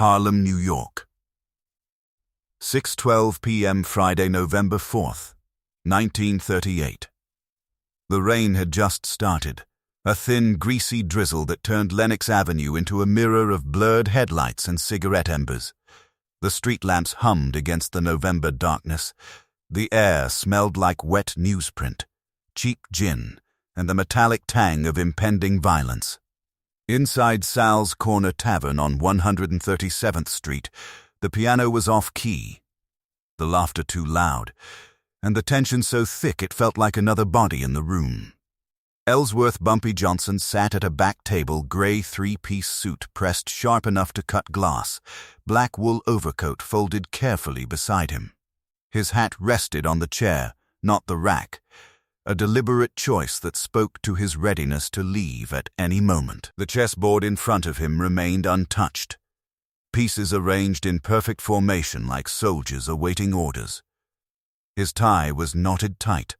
Harlem, New York. 6:12 p.m. Friday, November 4th, 1938. The rain had just started, a thin, greasy drizzle that turned Lenox Avenue into a mirror of blurred headlights and cigarette embers. The street lamps hummed against the November darkness. The air smelled like wet newsprint, cheap gin, and the metallic tang of impending violence. Inside Sal's Corner Tavern on 137th Street, the piano was off-key, the laughter too loud, and the tension so thick it felt like another body in the room. Ellsworth Bumpy Johnson sat at a back table, gray three-piece suit pressed sharp enough to cut glass, black wool overcoat folded carefully beside him. His hat rested on the chair, not the rack, a deliberate choice that spoke to his readiness to leave at any moment. The chessboard in front of him remained untouched, pieces arranged in perfect formation like soldiers awaiting orders. His tie was knotted tight.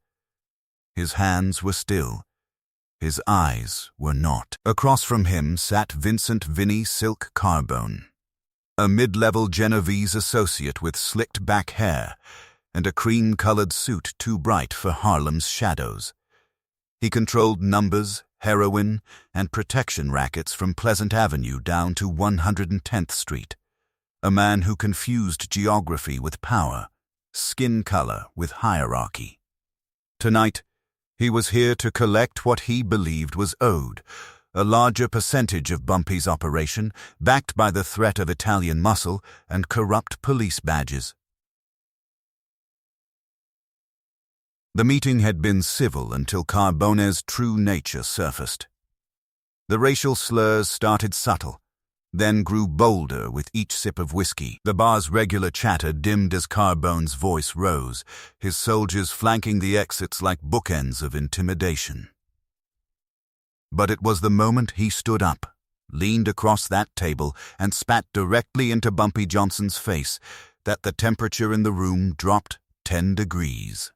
His hands were still. His eyes were not. Across from him sat Vincent "Vinny" Silk Carbone, a mid-level Genovese associate with slicked back hair and a cream-colored suit too bright for Harlem's shadows. He controlled numbers, heroin, and protection rackets from Pleasant Avenue down to 110th Street, a man who confused geography with power, skin color with hierarchy. Tonight, he was here to collect what he believed was owed, a larger percentage of Bumpy's operation, backed by the threat of Italian muscle and corrupt police badges. The meeting had been civil until Carbone's true nature surfaced. The racial slurs started subtle, then grew bolder with each sip of whiskey. The bar's regular chatter dimmed as Carbone's voice rose, his soldiers flanking the exits like bookends of intimidation. But it was the moment he stood up, leaned across that table, and spat directly into Bumpy Johnson's face that the temperature in the room dropped 10 degrees.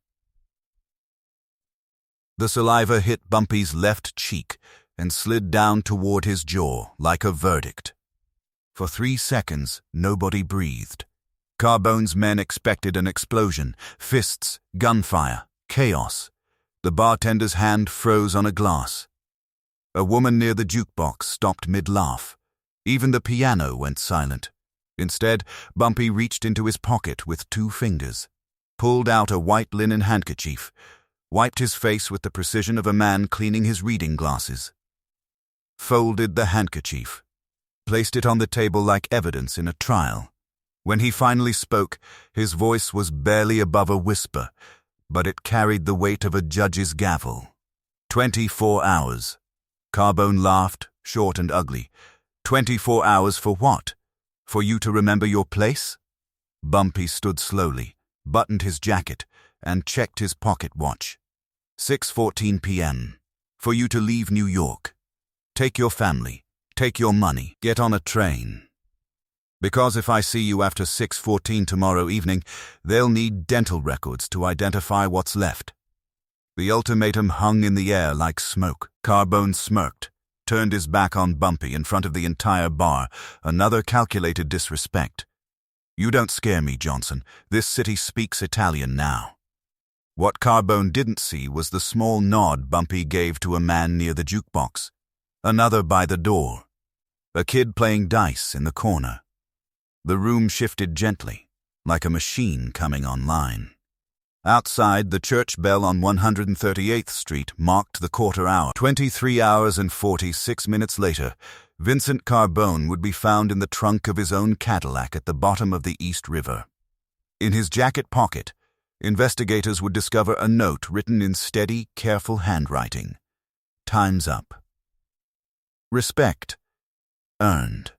The saliva hit Bumpy's left cheek and slid down toward his jaw like a verdict. For 3 seconds, nobody breathed. Carbone's men expected an explosion, fists, gunfire, chaos. The bartender's hand froze on a glass. A woman near the jukebox stopped mid-laugh. Even the piano went silent. Instead, Bumpy reached into his pocket with 2 fingers, pulled out a white linen handkerchief, wiped his face with the precision of a man cleaning his reading glasses, folded the handkerchief, placed it on the table like evidence in a trial. When he finally spoke, his voice was barely above a whisper, but it carried the weight of a judge's gavel. 24 hours. Carbone laughed, short and ugly. 24 hours for what? For you to remember your place? Bumpy stood slowly, buttoned his jacket, and checked his pocket watch. 6:14 p.m. For you to leave New York. Take your family. Take your money. Get on a train. Because if I see you after 6:14 tomorrow evening, they'll need dental records to identify what's left. The ultimatum hung in the air like smoke. Carbone smirked, turned his back on Bumpy in front of the entire bar, another calculated disrespect. You don't scare me, Johnson. This city speaks Italian now. What Carbone didn't see was the small nod Bumpy gave to a man near the jukebox, another by the door, a kid playing dice in the corner. The room shifted gently, like a machine coming online. Outside, the church bell on 138th Street marked the quarter hour. 23 hours and 46 minutes later, Vincent Carbone would be found in the trunk of his own Cadillac at the bottom of the East River. In his jacket pocket, investigators would discover a note written in steady, careful handwriting. Time's up. Respect. Earned.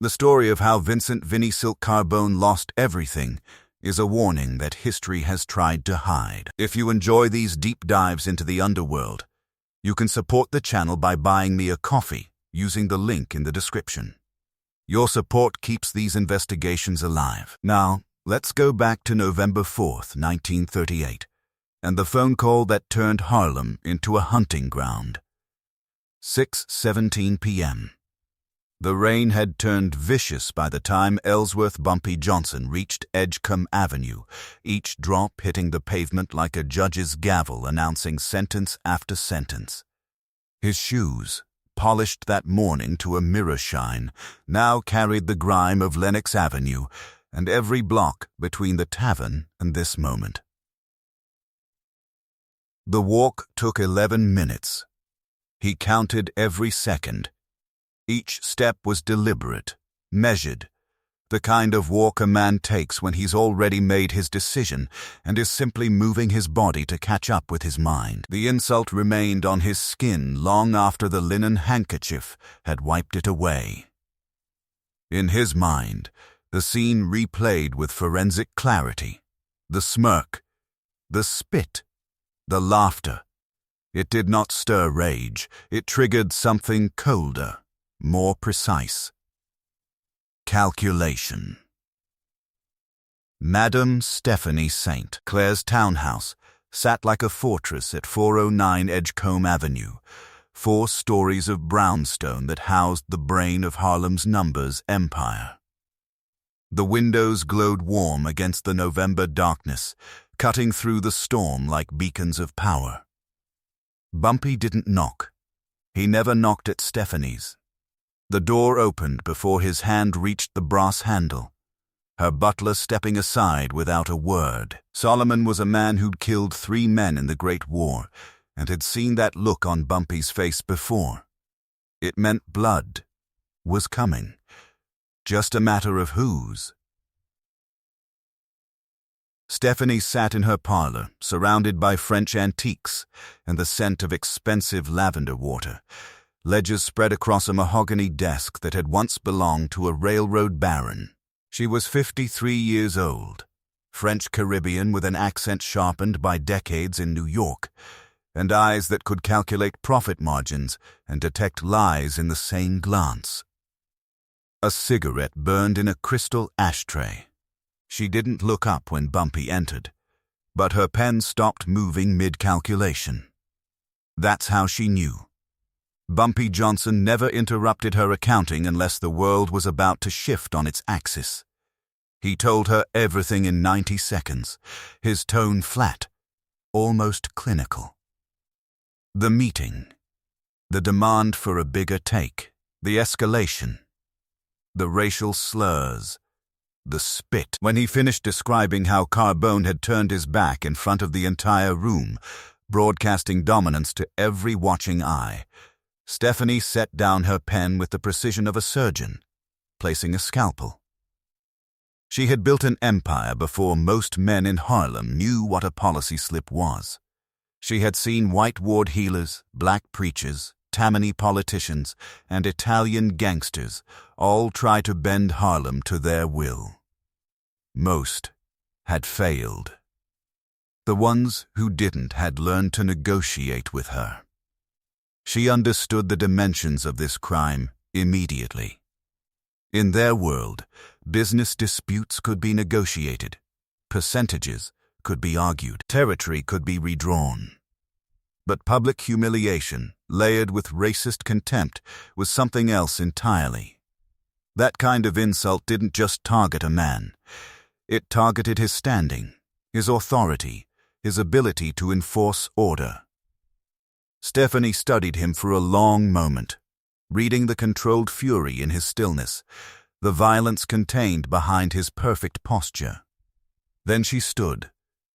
The story of how Vincent "Vinny" Silk Carbone lost everything is a warning that history has tried to hide. If you enjoy these deep dives into the underworld, you can support the channel by buying me a coffee using the link in the description. Your support keeps these investigations alive. Now, let's go back to November 4th, 1938, and the phone call that turned Harlem into a hunting ground. 6:17 p.m. The rain had turned vicious by the time Ellsworth Bumpy Johnson reached Edgecombe Avenue, each drop hitting the pavement like a judge's gavel announcing sentence after sentence. His shoes, polished that morning to a mirror shine, now carried the grime of Lenox Avenue and every block between the tavern and this moment. The walk took 11 minutes. He counted every second. Each step was deliberate, measured, the kind of walk a man takes when he's already made his decision and is simply moving his body to catch up with his mind. The insult remained on his skin long after the linen handkerchief had wiped it away. In his mind, the scene replayed with forensic clarity. The smirk, the spit, the laughter. It did not stir rage. It triggered something colder, more precise. Calculation. Madame Stephanie St. Clair's townhouse sat like a fortress at 409 Edgecombe Avenue, 4 stories of brownstone that housed the brain of Harlem's numbers empire. The windows glowed warm against the November darkness, cutting through the storm like beacons of power. Bumpy didn't knock. He never knocked at Stephanie's. The door opened before his hand reached the brass handle, her butler stepping aside without a word. Solomon was a man who'd killed 3 men in the Great War and had seen that look on Bumpy's face before. It meant blood was coming, just a matter of whose. Stephanie sat in her parlor, surrounded by French antiques and the scent of expensive lavender water. Ledgers spread across a mahogany desk that had once belonged to a railroad baron. She was 53 years old, French Caribbean with an accent sharpened by decades in New York, and eyes that could calculate profit margins and detect lies in the same glance. A cigarette burned in a crystal ashtray. She didn't look up when Bumpy entered, but her pen stopped moving mid-calculation. That's how she knew. Bumpy Johnson never interrupted her accounting unless the world was about to shift on its axis. He told her everything in 90 seconds, his tone flat, almost clinical. The meeting, the demand for a bigger take, the escalation, the racial slurs, the spit. When he finished describing how Carbone had turned his back in front of the entire room, broadcasting dominance to every watching eye, Stephanie set down her pen with the precision of a surgeon, placing a scalpel. She had built an empire before most men in Harlem knew what a policy slip was. She had seen white ward healers, black preachers, Tammany politicians, and Italian gangsters all try to bend Harlem to their will. Most had failed. The ones who didn't had learned to negotiate with her. She understood the dimensions of this crime immediately. In their world, business disputes could be negotiated, percentages could be argued, territory could be redrawn. But public humiliation, layered with racist contempt, was something else entirely. That kind of insult didn't just target a man. It targeted his standing, his authority, his ability to enforce order. Stephanie studied him for a long moment, reading the controlled fury in his stillness, the violence contained behind his perfect posture. Then she stood,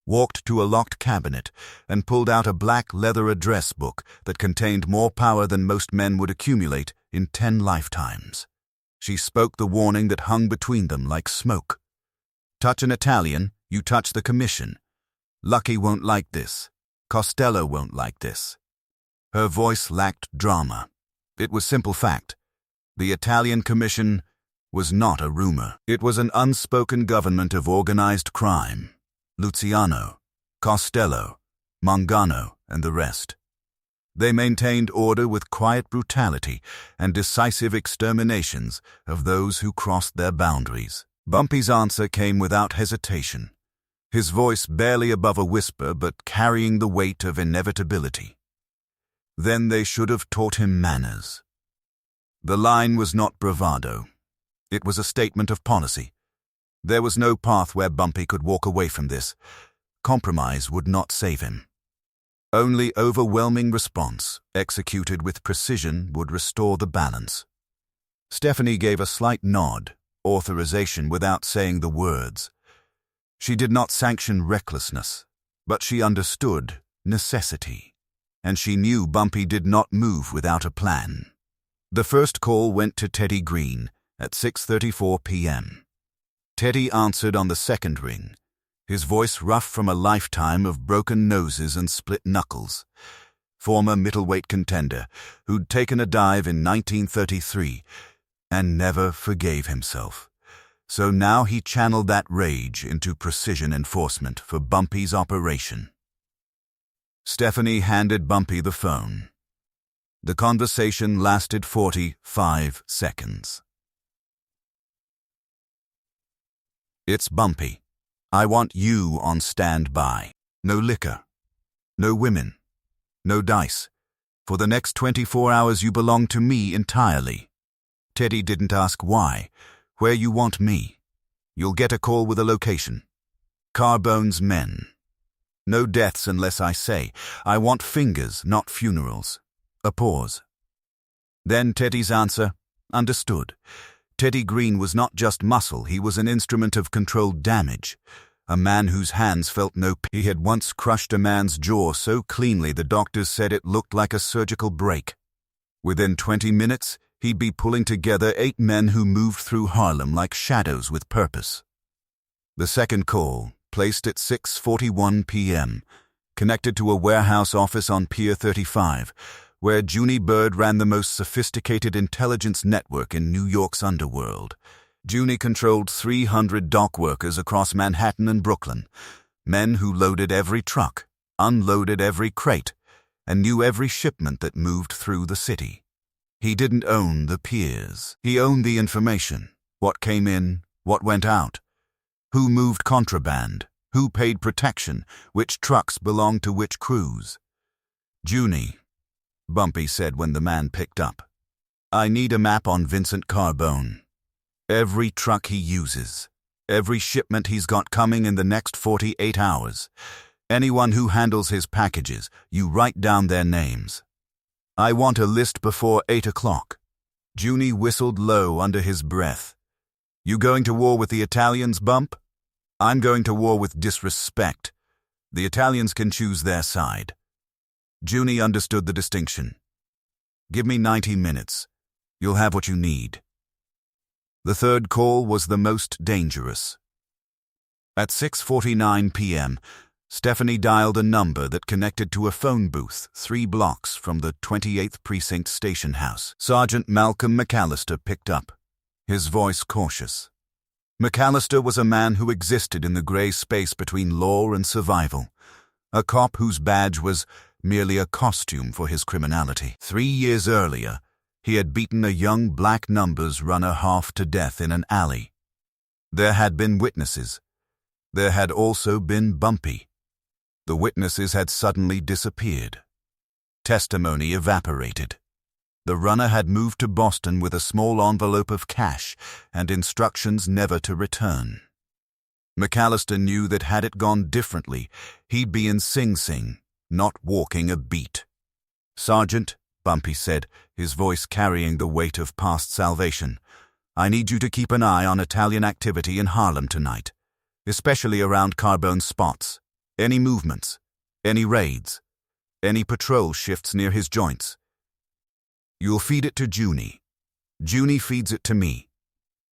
walked to a locked cabinet, and pulled out a black leather address book that contained more power than most men would accumulate in 10 lifetimes. She spoke the warning that hung between them like smoke. Touch an Italian, you touch the commission. Lucky won't like this. Costello won't like this. Her voice lacked drama. It was simple fact. The Italian commission was not a rumor. It was an unspoken government of organized crime. Luciano, Costello, Mangano, and the rest. They maintained order with quiet brutality and decisive exterminations of those who crossed their boundaries. Bumpy's answer came without hesitation, his voice barely above a whisper but carrying the weight of inevitability. Then they should have taught him manners. The line was not bravado. It was a statement of policy. There was no path where Bumpy could walk away from this. Compromise would not save him. Only overwhelming response, executed with precision, would restore the balance. Stephanie gave a slight nod, authorization without saying the words. She did not sanction recklessness, but she understood necessity, and she knew Bumpy did not move without a plan. The first call went to Teddy Green at 6:34 p.m. Teddy answered on the second ring, his voice rough from a lifetime of broken noses and split knuckles. Former middleweight contender who'd taken a dive in 1933 and never forgave himself. So now he channeled that rage into precision enforcement for Bumpy's operation. Stephanie handed Bumpy the phone. The conversation lasted 45 seconds. "It's Bumpy. I want you on standby. No liquor. No women. No dice. For the next 24 hours you belong to me entirely." Teddy didn't ask why. "Where you want me. You'll get a call with a location. Carbone's men. No deaths unless I say. I want fingers, not funerals." A pause. Then Teddy's answer, "Understood." Teddy Green was not just muscle, he was an instrument of controlled damage. A man whose hands felt no pain. He had once crushed a man's jaw so cleanly the doctors said it looked like a surgical break. Within 20 minutes, he'd be pulling together 8 men who moved through Harlem like shadows with purpose. The second call, placed at 6:41 p.m., connected to a warehouse office on Pier 35, where Junie Bird ran the most sophisticated intelligence network in New York's Underworld. Junie controlled 300 dock workers across Manhattan and Brooklyn, men who loaded every truck, unloaded every crate, and knew every shipment that moved through the city. He didn't own the piers. He owned the information, what came in, what went out, who moved contraband, who paid protection, which trucks belonged to which crews. "Junie," Bumpy said when the man picked up, "I need a map on Vincent Carbone. Every truck he uses, every shipment he's got coming in the next 48 hours. Anyone who handles his packages, you write down their names. I want a list before 8 o'clock. Junie whistled low under his breath. "You going to war with the Italians, Bump? I'm going to war with disrespect. The Italians can choose their side." Junie understood the distinction. "Give me 90 minutes. You'll have what you need." The third call was the most dangerous. At 6:49 p.m., Stephanie dialed a number that connected to a phone booth 3 blocks from the 28th Precinct station house. Sergeant Malcolm McAllister picked up, his voice cautious. McAllister was a man who existed in the gray space between law and survival, a cop whose badge was merely a costume for his criminality. 3 years earlier, he had beaten a young black numbers runner half to death in an alley. There had been witnesses. There had also been Bumpy. The witnesses had suddenly disappeared. Testimony evaporated. The runner had moved to Boston with a small envelope of cash and instructions never to return. McAllister knew that had it gone differently, he'd be in Sing Sing, not walking a beat. "Sergeant," Bumpy said, his voice carrying the weight of past salvation, "I need you to keep an eye on Italian activity in Harlem tonight, especially around Carbone's spots. Any movements, any raids, any patrol shifts near his joints. You'll feed it to Junie. Junie feeds it to me."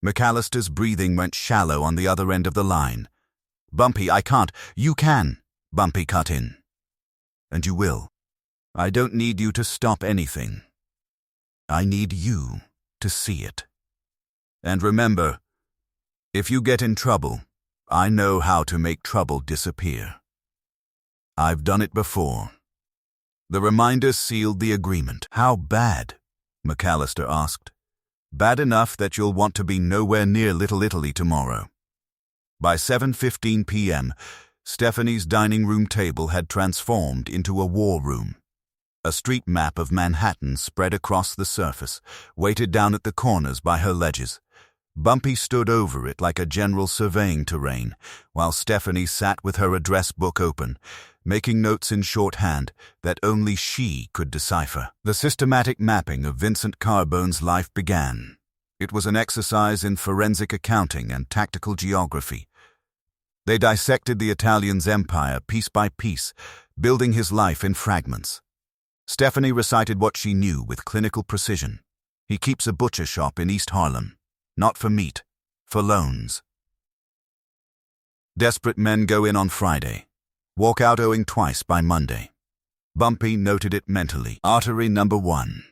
McAllister's breathing went shallow on the other end of the line. "Bumpy, I can't." "You can," Bumpy cut in. "And you will. I don't need you to stop anything. I need you to see it. And remember, if you get in trouble, I know how to make trouble disappear. I've done it before." The reminder sealed the agreement. "How bad?" McAllister asked. "Bad enough that you'll want to be nowhere near Little Italy tomorrow." By 7:15 p.m., Stephanie's dining room table had transformed into a war room. A street map of Manhattan spread across the surface, weighted down at the corners by her ledges. Bumpy stood over it like a general surveying terrain, while Stephanie sat with her address book open, making notes in shorthand that only she could decipher. The systematic mapping of Vincent Carbone's life began. It was an exercise in forensic accounting and tactical geography. They dissected the Italian's empire piece by piece, building his life in fragments. Stephanie recited what she knew with clinical precision. He keeps a butcher shop in East Harlem. Not for meat, for loans. Desperate men go in on Friday. Walk out owing twice by Monday. Bumpy noted it mentally. Artery number 1.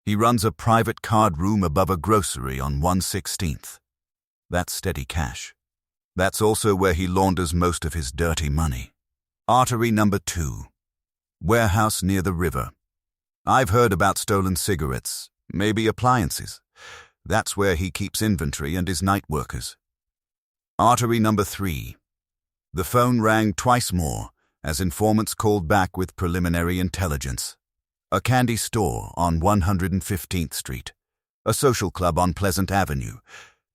He runs a private card room above a grocery on 1/16th. That's steady cash. That's also where he launders most of his dirty money. Artery number 2. Warehouse near the river. I've heard about stolen cigarettes, maybe appliances. That's where he keeps inventory and his night workers. Artery number 3. The phone rang twice more as informants called back with preliminary intelligence. A candy store on 115th Street. A social club on Pleasant Avenue.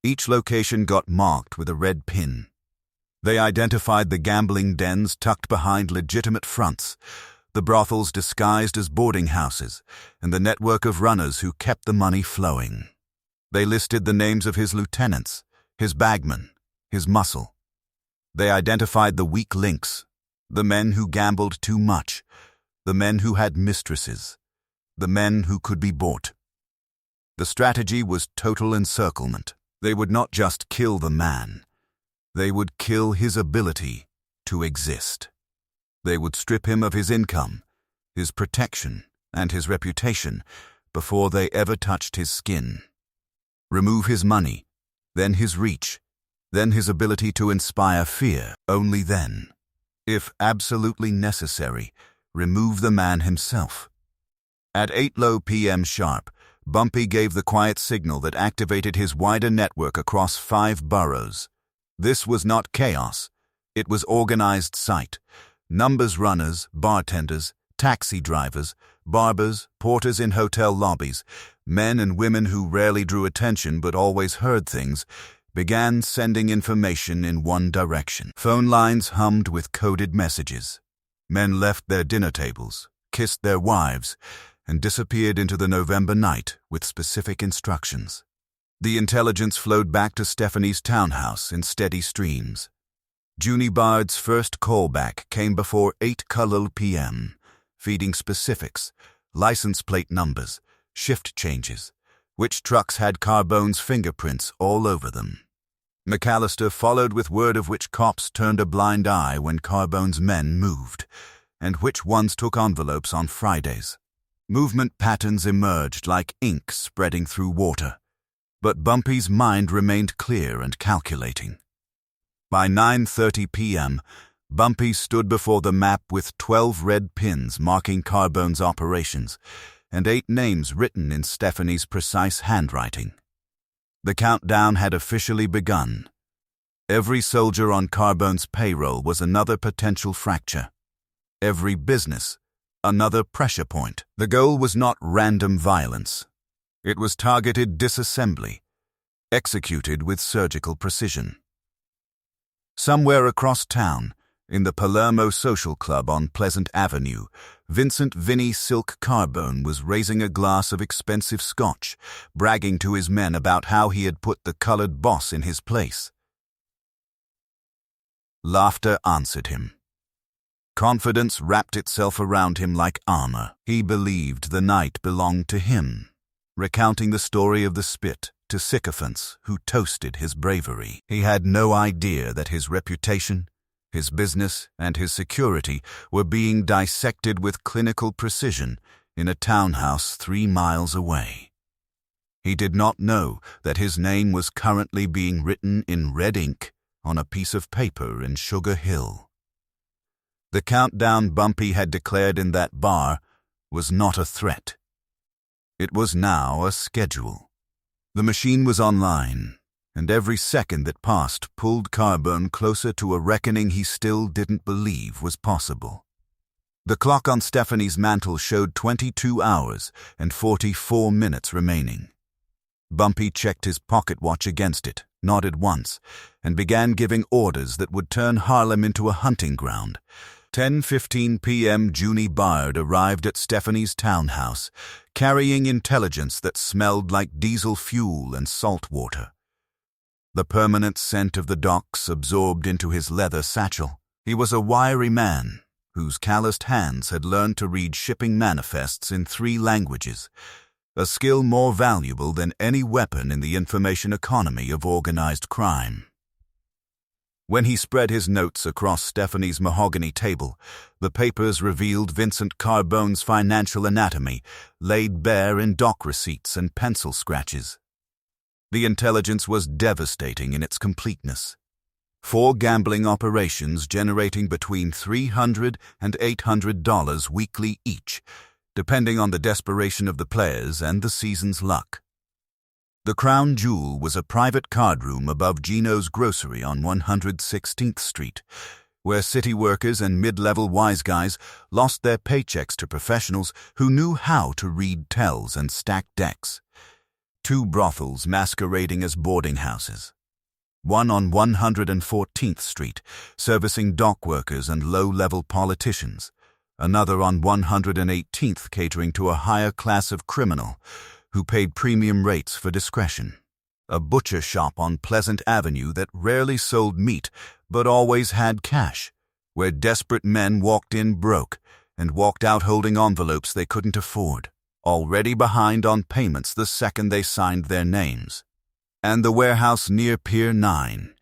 Each location got marked with a red pin. They identified the gambling dens tucked behind legitimate fronts, the brothels disguised as boarding houses, and the network of runners who kept the money flowing. They listed the names of his lieutenants, his bagmen, his muscle. They identified the weak links, the men who gambled too much, the men who had mistresses, the men who could be bought. The strategy was total encirclement. They would not just kill the man. They would kill his ability to exist. They would strip him of his income, his protection, and his reputation before they ever touched his skin. Remove his money, then his reach, then his ability to inspire fear. Only then, if absolutely necessary, remove the man himself. At 8:00 p.m. sharp, Bumpy gave the quiet signal that activated his wider network across 5 boroughs. This was not chaos. It was organized sight. Numbers runners, bartenders, taxi drivers, barbers, porters in hotel lobbies, men and women who rarely drew attention but always heard things, began sending information in one direction. Phone lines hummed with coded messages. Men left their dinner tables, kissed their wives, and disappeared into the November night with specific instructions. The intelligence flowed back to Stephanie's townhouse in steady streams. Junie Bard's first callback came before 8:00 p.m., feeding specifics, license plate numbers, shift changes, which trucks had Carbone's fingerprints all over them. McAllister followed with word of which cops turned a blind eye when Carbone's men moved, and which ones took envelopes on Fridays. Movement patterns emerged like ink spreading through water, but Bumpy's mind remained clear and calculating. By 9:30 p.m., Bumpy stood before the map with 12 red pins marking Carbone's operations, and 8 names written in Stephanie's precise handwriting. The countdown had officially begun. Every soldier on Carbone's payroll was another potential fracture. Every business, another pressure point. The goal was not random violence. It was targeted disassembly, executed with surgical precision. Somewhere across town, in the Palermo Social Club on Pleasant Avenue, Vincent "Vinny" Silk Carbone was raising a glass of expensive scotch, bragging to his men about how he had put the colored boss in his place. Laughter answered him. Confidence wrapped itself around him like armor. He believed the night belonged to him, recounting the story of the spit to sycophants who toasted his bravery. He had no idea that his reputation, his business, and his security were being dissected with clinical precision in a townhouse 3 miles away. He did not know that his name was currently being written in red ink on a piece of paper in Sugar Hill. The countdown Bumpy had declared in that bar was not a threat. It was now a schedule. The machine was online, and every second that passed pulled Carbone closer to a reckoning he still didn't believe was possible. The clock on Stephanie's mantle showed 22 hours and 44 minutes remaining. Bumpy checked his pocket watch against it, nodded once, and began giving orders that would turn Harlem into a hunting ground. 10:15 p.m. Junie Bard arrived at Stephanie's townhouse, carrying intelligence that smelled like diesel fuel and salt water. The permanent scent of the docks absorbed into his leather satchel. He was a wiry man whose calloused hands had learned to read shipping manifests in 3 languages, a skill more valuable than any weapon in the information economy of organized crime. When he spread his notes across Stephanie's mahogany table, the papers revealed Vincent Carbone's financial anatomy, laid bare in dock receipts and pencil scratches. The intelligence was devastating in its completeness. 4 gambling operations generating between $300 and $800 weekly each, depending on the desperation of the players and the season's luck. The crown jewel was a private card room above Gino's Grocery on 116th Street, where city workers and mid-level wise guys lost their paychecks to professionals who knew how to read tells and stack decks. 2 brothels masquerading as boarding houses. One on 114th Street, servicing dock workers and low-level politicians. Another on 118th, catering to a higher class of criminal who paid premium rates for discretion. A butcher shop on Pleasant Avenue that rarely sold meat but always had cash, where desperate men walked in broke and walked out holding envelopes they couldn't afford, already behind on payments the second they signed their names. And the warehouse near Pier 9,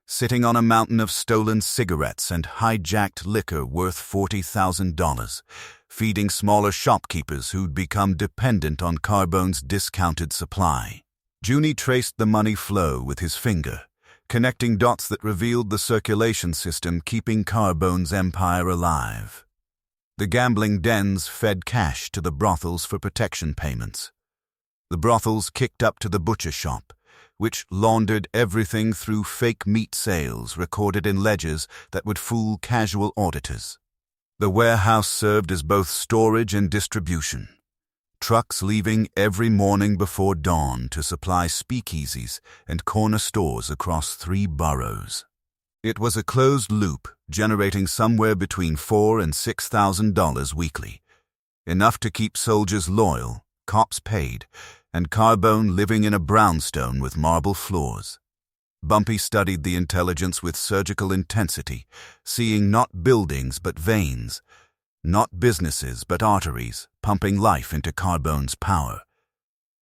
sitting on a mountain of stolen cigarettes and hijacked liquor worth $40,000, feeding smaller shopkeepers who'd become dependent on Carbone's discounted supply. Junie traced the money flow with his finger, connecting dots that revealed the circulation system keeping Carbone's empire alive. The gambling dens fed cash to the brothels for protection payments. The brothels kicked up to the butcher shop, which laundered everything through fake meat sales recorded in ledgers that would fool casual auditors. The warehouse served as both storage and distribution, trucks leaving every morning before dawn to supply speakeasies and corner stores across 3 boroughs. It was a closed loop, generating somewhere between $4,000 and $6,000 weekly, enough to keep soldiers loyal, cops paid, and Carbone living in a brownstone with marble floors. Bumpy studied the intelligence with surgical intensity, seeing not buildings but veins, not businesses but arteries, pumping life into Carbone's power.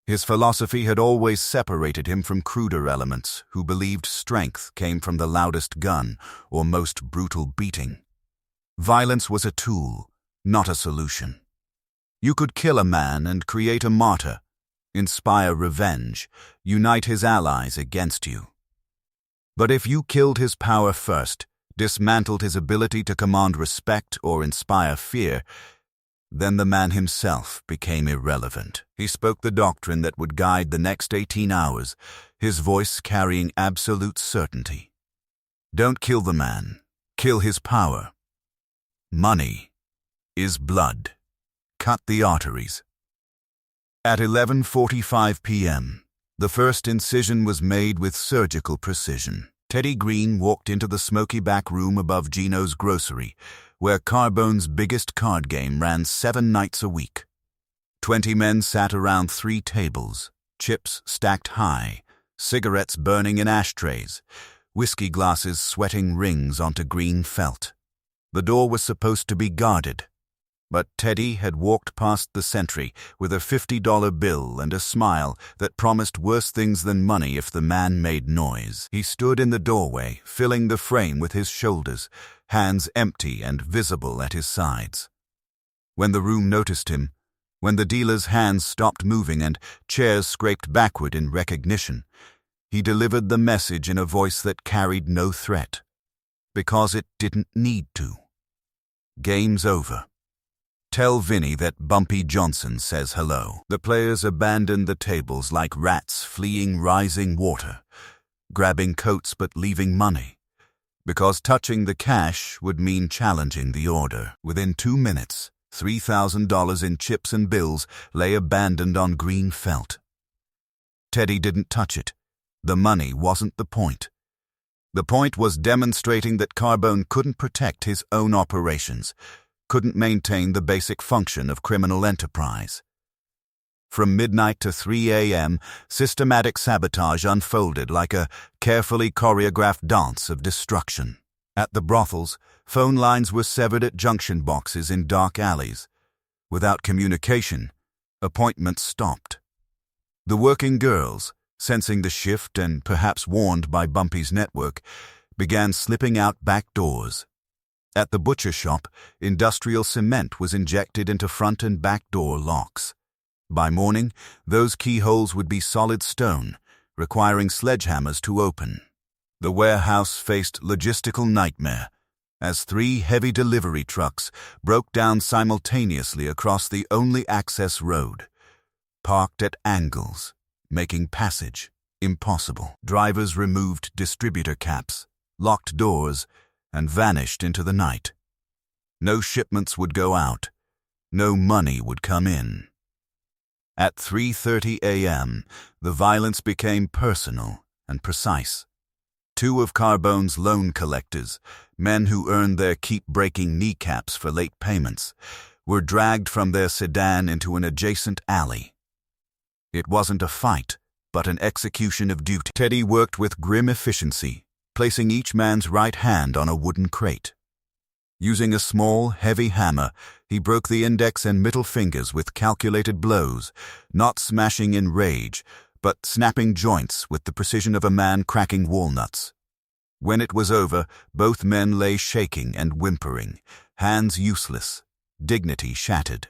His philosophy had always separated him from cruder elements who believed strength came from the loudest gun or most brutal beating. Violence was a tool, not a solution. You could kill a man and create a martyr, inspire revenge, unite his allies against you. But if you killed his power first, dismantled his ability to command respect or inspire fear, then the man himself became irrelevant. He spoke the doctrine that would guide the next 18 hours, his voice carrying absolute certainty. Don't kill the man, kill his power. Money is blood. Cut the arteries. At 11:45 p.m., the first incision was made with surgical precision. Teddy Green walked into the smoky back room above Gino's Grocery, where Carbone's biggest card game ran 7 nights a week. 20 men sat around 3 tables, chips stacked high, cigarettes burning in ashtrays, whiskey glasses sweating rings onto green felt. The door was supposed to be guarded, but Teddy had walked past the sentry with a $50 bill and a smile that promised worse things than money if the man made noise. He stood in the doorway, filling the frame with his shoulders, hands empty and visible at his sides. When the room noticed him, when the dealer's hands stopped moving and chairs scraped backward in recognition, he delivered the message in a voice that carried no threat, because it didn't need to. Game's over. Tell Vinny that Bumpy Johnson says hello. The players abandoned the tables like rats fleeing rising water, grabbing coats but leaving money, because touching the cash would mean challenging the order. Within 2 minutes, $3,000 in chips and bills lay abandoned on green felt. Teddy didn't touch it. The money wasn't the point. The point was demonstrating that Carbone couldn't protect his own operations, couldn't maintain the basic function of criminal enterprise. From midnight to 3 a.m., systematic sabotage unfolded like a carefully choreographed dance of destruction. At the brothels, phone lines were severed at junction boxes in dark alleys. Without communication, appointments stopped. The working girls, sensing the shift and perhaps warned by Bumpy's network, began slipping out back doors. At the butcher shop, industrial cement was injected into front and back door locks. By morning, those keyholes would be solid stone, requiring sledgehammers to open. The warehouse faced logistical nightmare, as 3 heavy delivery trucks broke down simultaneously across the only access road, parked at angles, making passage impossible. Drivers removed distributor caps, locked doors, and vanished into the night. No shipments would go out. No money would come in. At 3:30 a.m., the violence became personal and precise. 2 of Carbone's loan collectors, men who earned their keep-breaking kneecaps for late payments, were dragged from their sedan into an adjacent alley. It wasn't a fight, but an execution of duty. Teddy worked with grim efficiency, placing each man's right hand on a wooden crate. Using a small, heavy hammer, he broke the index and middle fingers with calculated blows, not smashing in rage, but snapping joints with the precision of a man cracking walnuts. When it was over, both men lay shaking and whimpering, hands useless, dignity shattered.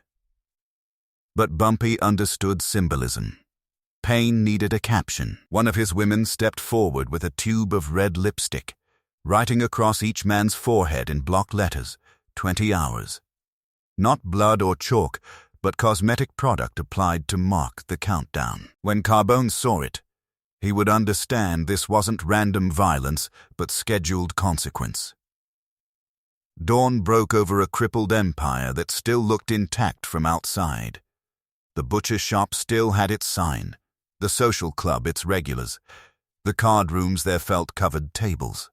But Bumpy understood symbolism. Pain needed a caption. One of his women stepped forward with a tube of red lipstick, writing across each man's forehead in block letters, 20 hours. Not blood or chalk, but cosmetic product applied to mark the countdown. When Carbone saw it, he would understand this wasn't random violence, but scheduled consequence. Dawn broke over a crippled empire that still looked intact from outside. The butcher shop still had its sign, the social club its regulars, the card rooms their felt-covered tables.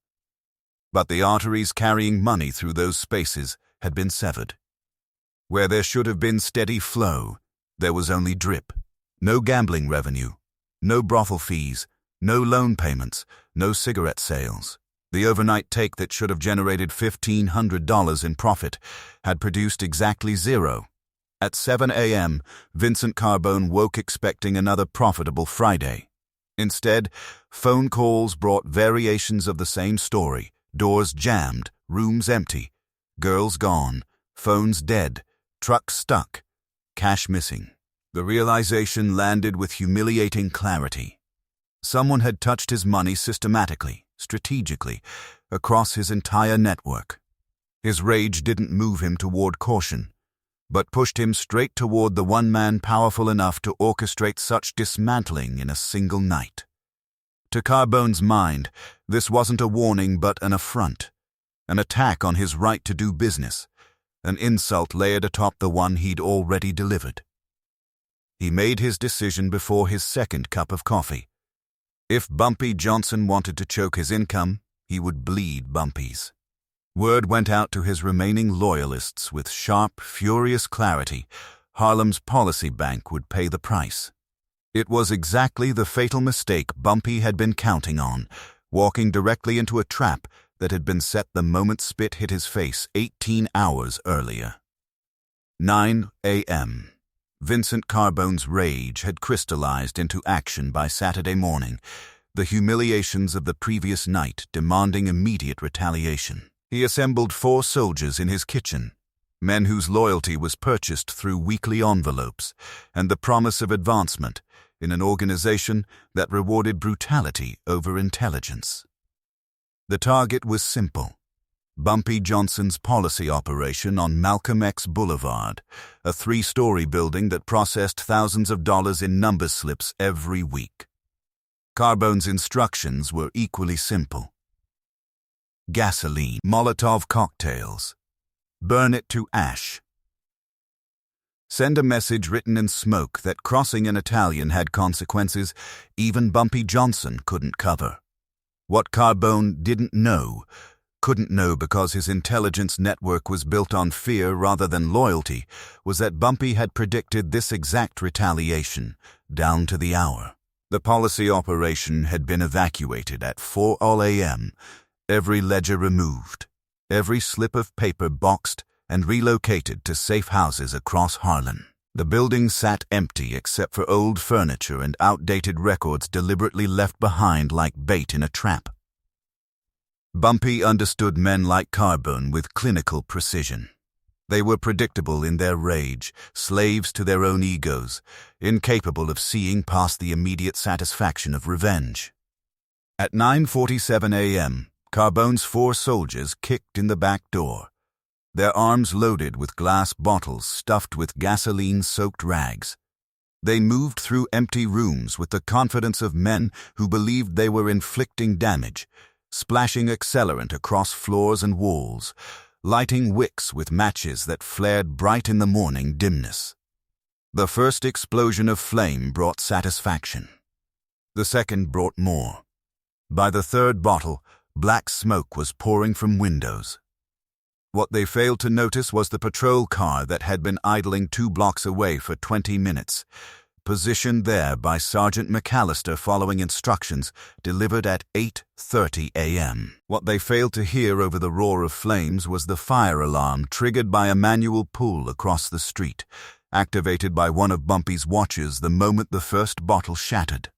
But the arteries carrying money through those spaces had been severed. Where there should have been steady flow, there was only drip. No gambling revenue, no brothel fees, no loan payments, no cigarette sales. The overnight take that should have generated $1,500 in profit had produced exactly 0. At 7 a.m., Vincent Carbone woke expecting another profitable Friday. Instead, phone calls brought variations of the same story: doors jammed, rooms empty, girls gone, phones dead, trucks stuck, cash missing. The realization landed with humiliating clarity. Someone had touched his money systematically, strategically, across his entire network. His rage didn't move him toward caution, but pushed him straight toward the one man powerful enough to orchestrate such dismantling in a single night. To Carbone's mind, this wasn't a warning but an affront, an attack on his right to do business, an insult layered atop the one he'd already delivered. He made his decision before his second cup of coffee. If Bumpy Johnson wanted to choke his income, he would bleed Bumpy's. Word went out to his remaining loyalists with sharp, furious clarity: Harlem's Policy Bank would pay the price. It was exactly the fatal mistake Bumpy had been counting on, walking directly into a trap that had been set the moment spit hit his face 18 hours earlier. 9 a.m. Vincent Carbone's rage had crystallized into action by Saturday morning, the humiliations of the previous night demanding immediate retaliation. He assembled 4 soldiers in his kitchen, men whose loyalty was purchased through weekly envelopes and the promise of advancement in an organization that rewarded brutality over intelligence. The target was simple: Bumpy Johnson's policy operation on Malcolm X Boulevard, a 3-story building that processed thousands of dollars in number slips every week. Carbone's instructions were equally simple: gasoline, Molotov cocktails. Burn it to ash. Send a message written in smoke that crossing an Italian had consequences even Bumpy Johnson couldn't cover. What Carbone didn't know, couldn't know because his intelligence network was built on fear rather than loyalty, was that Bumpy had predicted this exact retaliation, down to the hour. The policy operation had been evacuated at 4 a.m., every ledger removed, every slip of paper boxed and relocated to safe houses across Harlem. The building sat empty except for old furniture and outdated records deliberately left behind like bait in a trap. Bumpy understood men like Carbone with clinical precision. They were predictable in their rage, slaves to their own egos, incapable of seeing past the immediate satisfaction of revenge. At 9:47 a.m., Carbone's 4 soldiers kicked in the back door, their arms loaded with glass bottles stuffed with gasoline-soaked rags. They moved through empty rooms with the confidence of men who believed they were inflicting damage, splashing accelerant across floors and walls, lighting wicks with matches that flared bright in the morning dimness. The first explosion of flame brought satisfaction. The second brought more. By the third bottle, black smoke was pouring from windows. What they failed to notice was the patrol car that had been idling 2 blocks away for 20 minutes, positioned there by Sergeant McAllister following instructions delivered at 8:30 a.m. What they failed to hear over the roar of flames was the fire alarm triggered by a manual pull across the street, activated by one of Bumpy's watches the moment the first bottle shattered.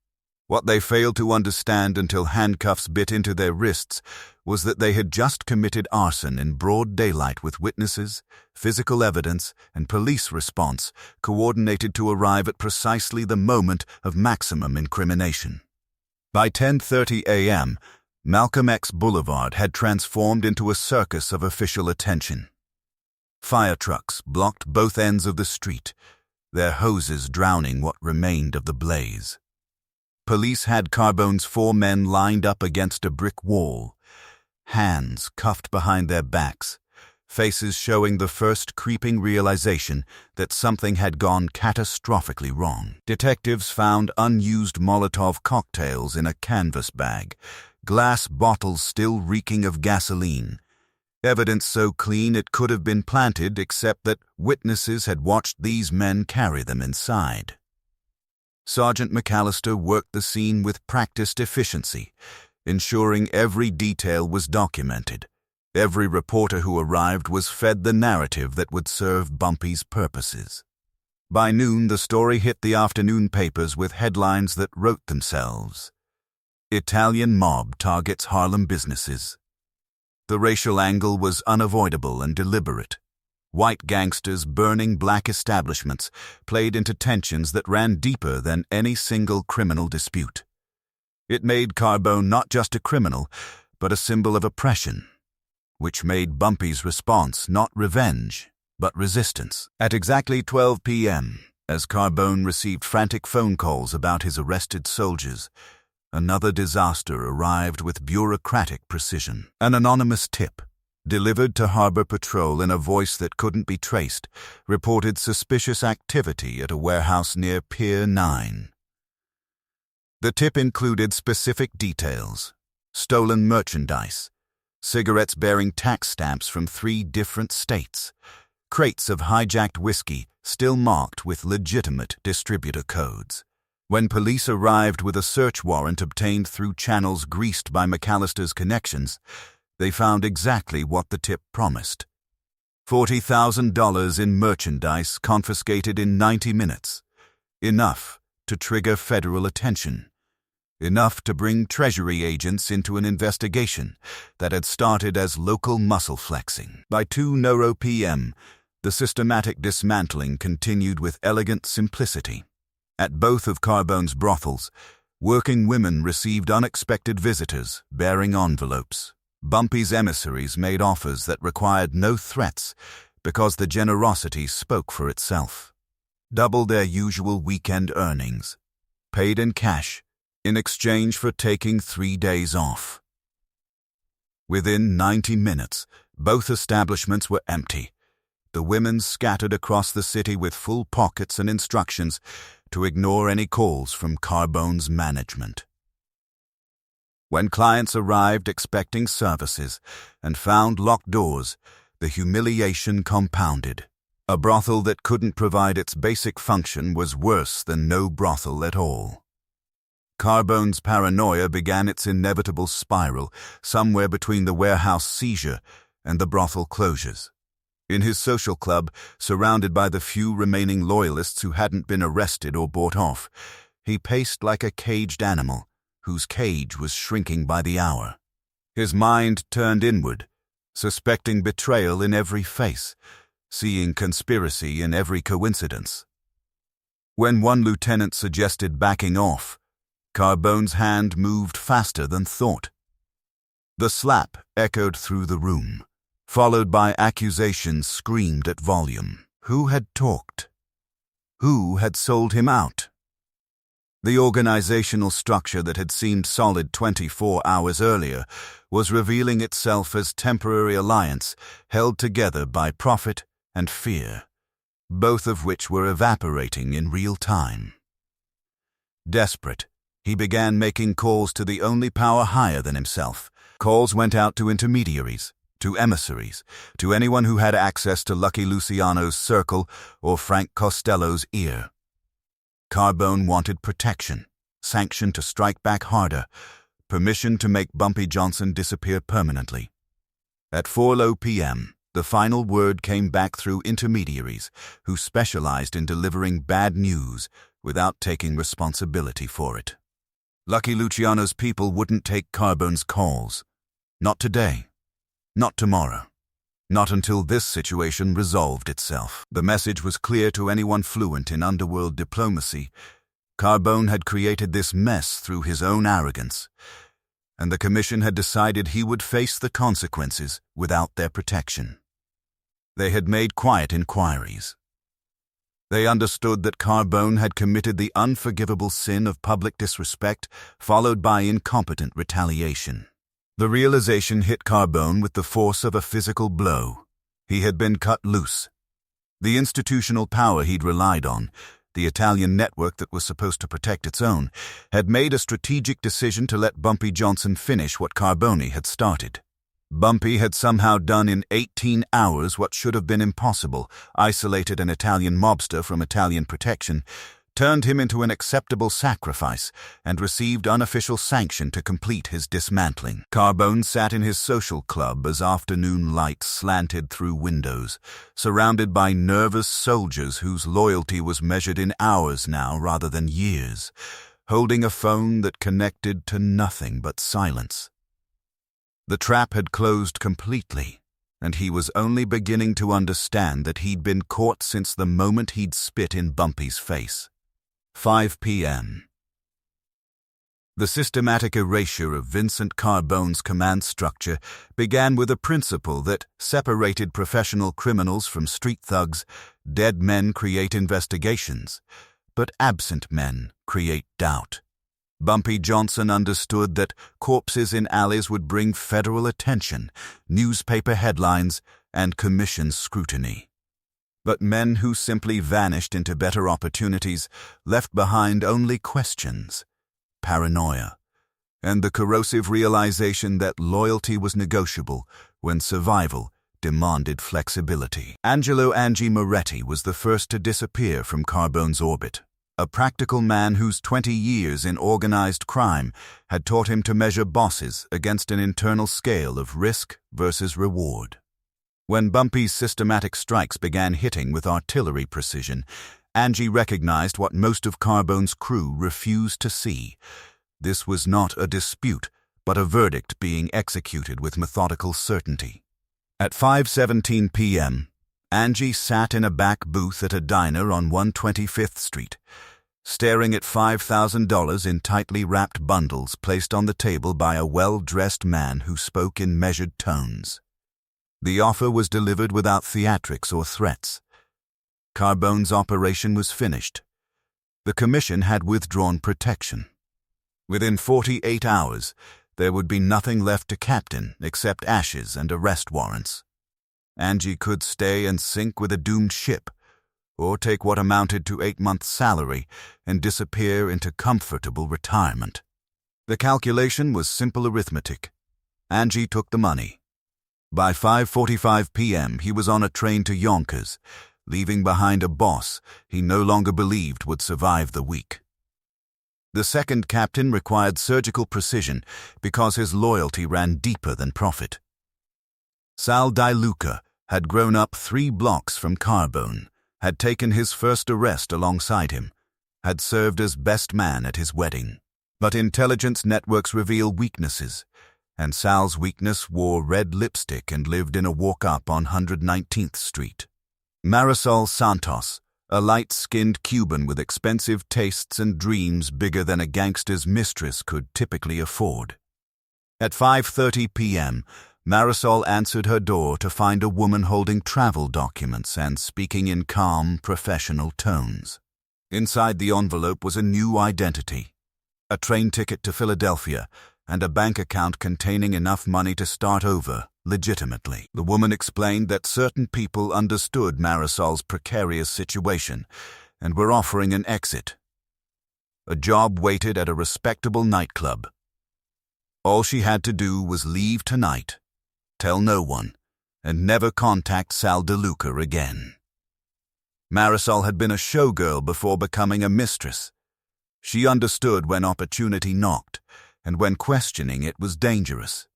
What they failed to understand until handcuffs bit into their wrists was that they had just committed arson in broad daylight with witnesses, physical evidence, and police response coordinated to arrive at precisely the moment of maximum incrimination. By 10:30 a.m., Malcolm X Boulevard had transformed into a circus of official attention. Fire trucks blocked both ends of the street, their hoses drowning what remained of the blaze. Police had Carbone's 4 men lined up against a brick wall, hands cuffed behind their backs, faces showing the first creeping realization that something had gone catastrophically wrong. Detectives found unused Molotov cocktails in a canvas bag, glass bottles still reeking of gasoline, evidence so clean it could have been planted except that witnesses had watched these men carry them inside. Sergeant McAllister worked the scene with practiced efficiency, ensuring every detail was documented. Every reporter who arrived was fed the narrative that would serve Bumpy's purposes. By noon, the story hit the afternoon papers with headlines that wrote themselves. Italian mob targets Harlem businesses. The racial angle was unavoidable and deliberate. White gangsters burning black establishments played into tensions that ran deeper than any single criminal dispute. It made Carbone not just a criminal, but a symbol of oppression, which made Bumpy's response not revenge, but resistance. At exactly 12 p.m., as Carbone received frantic phone calls about his arrested soldiers, another disaster arrived with bureaucratic precision. An anonymous tip, delivered to Harbor Patrol in a voice that couldn't be traced, reported suspicious activity at a warehouse near Pier 9. The tip included specific details: stolen merchandise, cigarettes bearing tax stamps from 3 different states, crates of hijacked whiskey still marked with legitimate distributor codes. When police arrived with a search warrant obtained through channels greased by McAllister's connections, they found exactly what the tip promised. $40,000 in merchandise confiscated in 90 minutes. Enough to trigger federal attention. Enough to bring Treasury agents into an investigation that had started as local muscle flexing. By 2 p.m., the systematic dismantling continued with elegant simplicity. At both of Carbone's brothels, working women received unexpected visitors bearing envelopes. Bumpy's emissaries made offers that required no threats because the generosity spoke for itself. Double their usual weekend earnings, paid in cash, in exchange for taking 3 days off. Within 90 minutes, both establishments were empty. The women scattered across the city with full pockets and instructions to ignore any calls from Carbone's management. When clients arrived expecting services and found locked doors, the humiliation compounded. A brothel that couldn't provide its basic function was worse than no brothel at all. Carbone's paranoia began its inevitable spiral somewhere between the warehouse seizure and the brothel closures. In his social club, surrounded by the few remaining loyalists who hadn't been arrested or bought off, he paced like a caged animal, whose cage was shrinking by the hour. His mind turned inward, suspecting betrayal in every face, seeing conspiracy in every coincidence. When one lieutenant suggested backing off, Carbone's hand moved faster than thought. The slap echoed through the room, followed by accusations screamed at volume. Who had talked? Who had sold him out? The organizational structure that had seemed solid 24 hours earlier was revealing itself as temporary alliance held together by profit and fear, both of which were evaporating in real time. Desperate, he began making calls to the only power higher than himself. Calls went out to intermediaries, to emissaries, to anyone who had access to Lucky Luciano's circle or Frank Costello's ear. Carbone wanted protection, sanction to strike back harder, permission to make Bumpy Johnson disappear permanently. At 4:00 p.m., the final word came back through intermediaries who specialized in delivering bad news without taking responsibility for it. Lucky Luciano's people wouldn't take Carbone's calls. Not today. Not tomorrow. Not until this situation resolved itself. The message was clear to anyone fluent in underworld diplomacy. Carbone had created this mess through his own arrogance, and the Commission had decided he would face the consequences without their protection. They had made quiet inquiries. They understood that Carbone had committed the unforgivable sin of public disrespect, followed by incompetent retaliation. The realization hit Carbone with the force of a physical blow. He had been cut loose. The institutional power he'd relied on, the Italian network that was supposed to protect its own, had made a strategic decision to let Bumpy Johnson finish what Carbone had started. Bumpy had somehow done in 18 hours what should have been impossible, isolated an Italian mobster from Italian protection, turned him into an acceptable sacrifice, and received unofficial sanction to complete his dismantling. Carbone sat in his social club as afternoon light slanted through windows, surrounded by nervous soldiers whose loyalty was measured in hours now rather than years, holding a phone that connected to nothing but silence. The trap had closed completely, and he was only beginning to understand that he'd been caught since the moment he'd spit in Bumpy's face. 5 p.m. The systematic erasure of Vincent Carbone's command structure began with a principle that separated professional criminals from street thugs. Dead men create investigations, but absent men create doubt. Bumpy Johnson understood that corpses in alleys would bring federal attention, newspaper headlines, and commission scrutiny. But men who simply vanished into better opportunities left behind only questions, paranoia, and the corrosive realization that loyalty was negotiable when survival demanded flexibility. Angelo Angie Moretti was the first to disappear from Carbone's orbit, a practical man whose 20 years in organized crime had taught him to measure bosses against an internal scale of risk versus reward. When Bumpy's systematic strikes began hitting with artillery precision, Angie recognized what most of Carbone's crew refused to see. This was not a dispute, but a verdict being executed with methodical certainty. At 5:17 p.m., Angie sat in a back booth at a diner on 125th Street, staring at $5,000 in tightly wrapped bundles placed on the table by a well-dressed man who spoke in measured tones. The offer was delivered without theatrics or threats. Carbone's operation was finished. The Commission had withdrawn protection. Within 48 hours, there would be nothing left to Captain except ashes and arrest warrants. Angie could stay and sink with a doomed ship, or take what amounted to 8 months' salary and disappear into comfortable retirement. The calculation was simple arithmetic. Angie took the money. By 5:45 p.m. he was on a train to Yonkers, leaving behind a boss he no longer believed would survive the week. The second captain required surgical precision because his loyalty ran deeper than profit. Sal DiLuca had grown up 3 blocks from Carbone, had taken his first arrest alongside him, had served as best man at his wedding. But intelligence networks reveal weaknesses, and Sal's weakness wore red lipstick and lived in a walk-up on 119th Street. Marisol Santos, a light-skinned Cuban with expensive tastes and dreams bigger than a gangster's mistress could typically afford. At 5:30 p.m., Marisol answered her door to find a woman holding travel documents and speaking in calm, professional tones. Inside the envelope was a new identity, a train ticket to Philadelphia, and a bank account containing enough money to start over legitimately. The woman explained that certain people understood Marisol's precarious situation and were offering an exit. A job waited at a respectable nightclub. All she had to do was leave tonight, tell no one, and never contact Sal DiLuca again. Marisol had been a showgirl before becoming a mistress. She understood when opportunity knocked, and when questioning it was dangerous.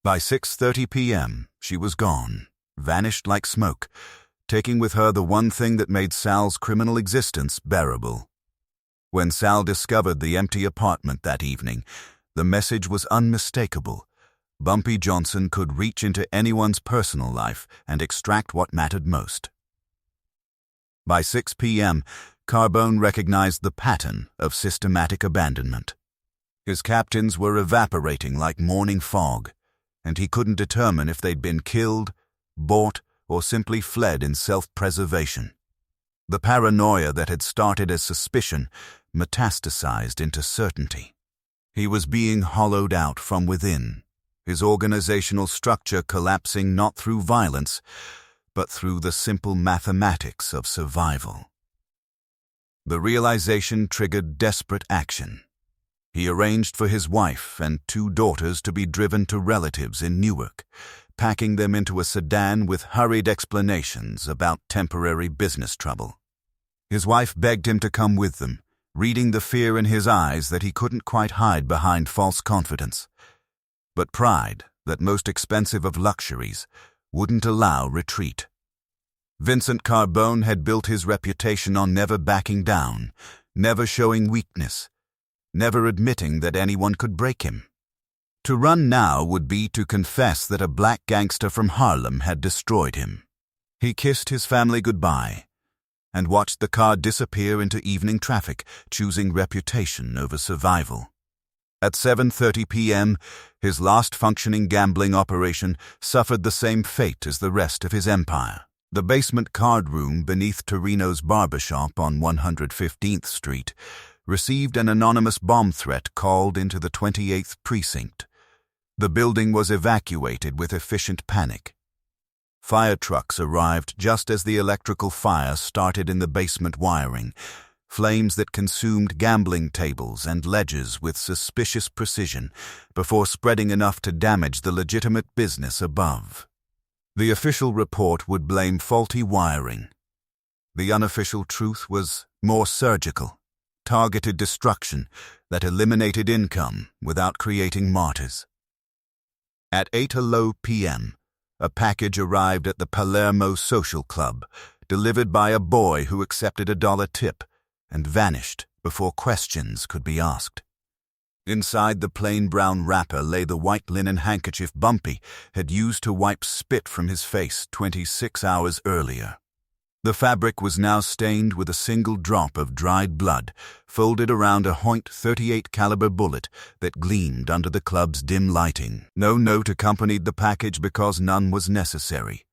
By 6:30 p.m., she was gone, vanished like smoke, taking with her the one thing that made Sal's criminal existence bearable. When Sal discovered the empty apartment that evening, the message was unmistakable. Bumpy Johnson could reach into anyone's personal life and extract what mattered most. By 6 p.m., Carbone recognized the pattern of systematic abandonment. His captains were evaporating like morning fog, and he couldn't determine if they'd been killed, bought, or simply fled in self-preservation. The paranoia that had started as suspicion metastasized into certainty. He was being hollowed out from within, his organizational structure collapsing not through violence, but through the simple mathematics of survival. The realization triggered desperate action. He arranged for his wife and 2 daughters to be driven to relatives in Newark, packing them into a sedan with hurried explanations about temporary business trouble. His wife begged him to come with them, reading the fear in his eyes that he couldn't quite hide behind false confidence. But pride, that most expensive of luxuries, wouldn't allow retreat. Vincent Carbone had built his reputation on never backing down, never showing weakness, never admitting that anyone could break him. To run now would be to confess that a black gangster from Harlem had destroyed him. He kissed his family goodbye and watched the car disappear into evening traffic, choosing reputation over survival. At 7:30 p.m., his last functioning gambling operation suffered the same fate as the rest of his empire. The basement card room beneath Torino's barbershop on 115th Street received an anonymous bomb threat called into the 28th Precinct. The building was evacuated with efficient panic. Fire trucks arrived just as the electrical fire started in the basement wiring, flames that consumed gambling tables and ledgers with suspicious precision before spreading enough to damage the legitimate business above. The official report would blame faulty wiring. The unofficial truth was more surgical, targeted destruction that eliminated income without creating martyrs. At 8:00 p.m., a package arrived at the Palermo Social Club, delivered by a boy who accepted a $1 tip and vanished before questions could be asked. Inside the plain brown wrapper lay the white linen handkerchief Bumpy had used to wipe spit from his face 26 hours earlier. The fabric was now stained with a single drop of dried blood, folded around a .38 caliber bullet that gleamed under the club's dim lighting. No note accompanied the package because none was necessary.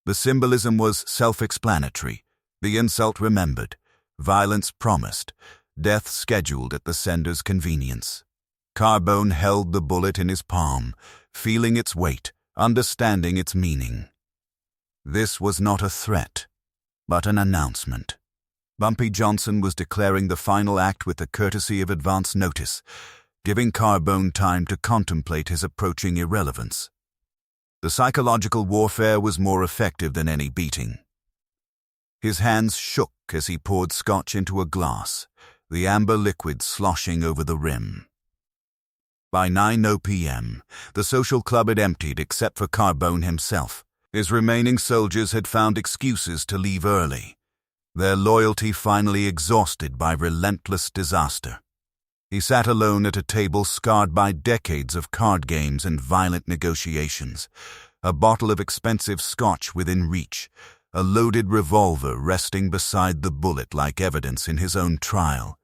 The symbolism was self-explanatory, the insult remembered, violence promised, death scheduled at the sender's convenience. Carbone held the bullet in his palm, feeling its weight, understanding its meaning. This was not a threat, but an announcement. Bumpy Johnson was declaring the final act with the courtesy of advance notice, giving Carbone time to contemplate his approaching irrelevance. The psychological warfare was more effective than any beating. His hands shook as he poured scotch into a glass, the amber liquid sloshing over the rim. By 9:00 p.m., the social club had emptied except for Carbone himself. His remaining soldiers had found excuses to leave early, their loyalty finally exhausted by relentless disaster. He sat alone at a table scarred by decades of card games and violent negotiations, a bottle of expensive scotch within reach, a loaded revolver resting beside the bullet like evidence in his own trial.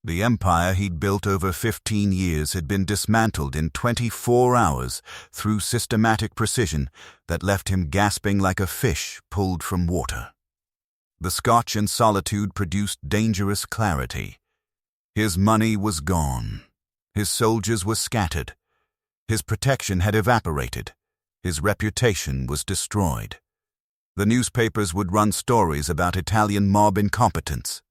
The empire he'd built over 15 years had been dismantled in 24 hours through systematic precision that left him gasping like a fish pulled from water. The scotch and solitude produced dangerous clarity. His money was gone. His soldiers were scattered. His protection had evaporated. His reputation was destroyed. The newspapers would run stories about Italian mob incompetence.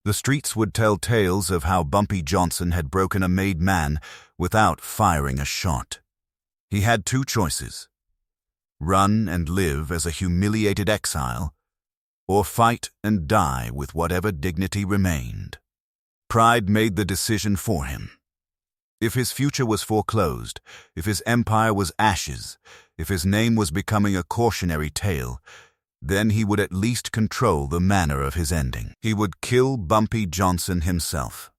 The streets would tell tales of how Bumpy Johnson had broken a made man without firing a shot. He had two choices: run and live as a humiliated exile, or fight and die with whatever dignity remained. Pride made the decision for him. If his future was foreclosed, if his empire was ashes, if his name was becoming a cautionary tale, then he would at least control the manner of his ending. He would kill Bumpy Johnson himself,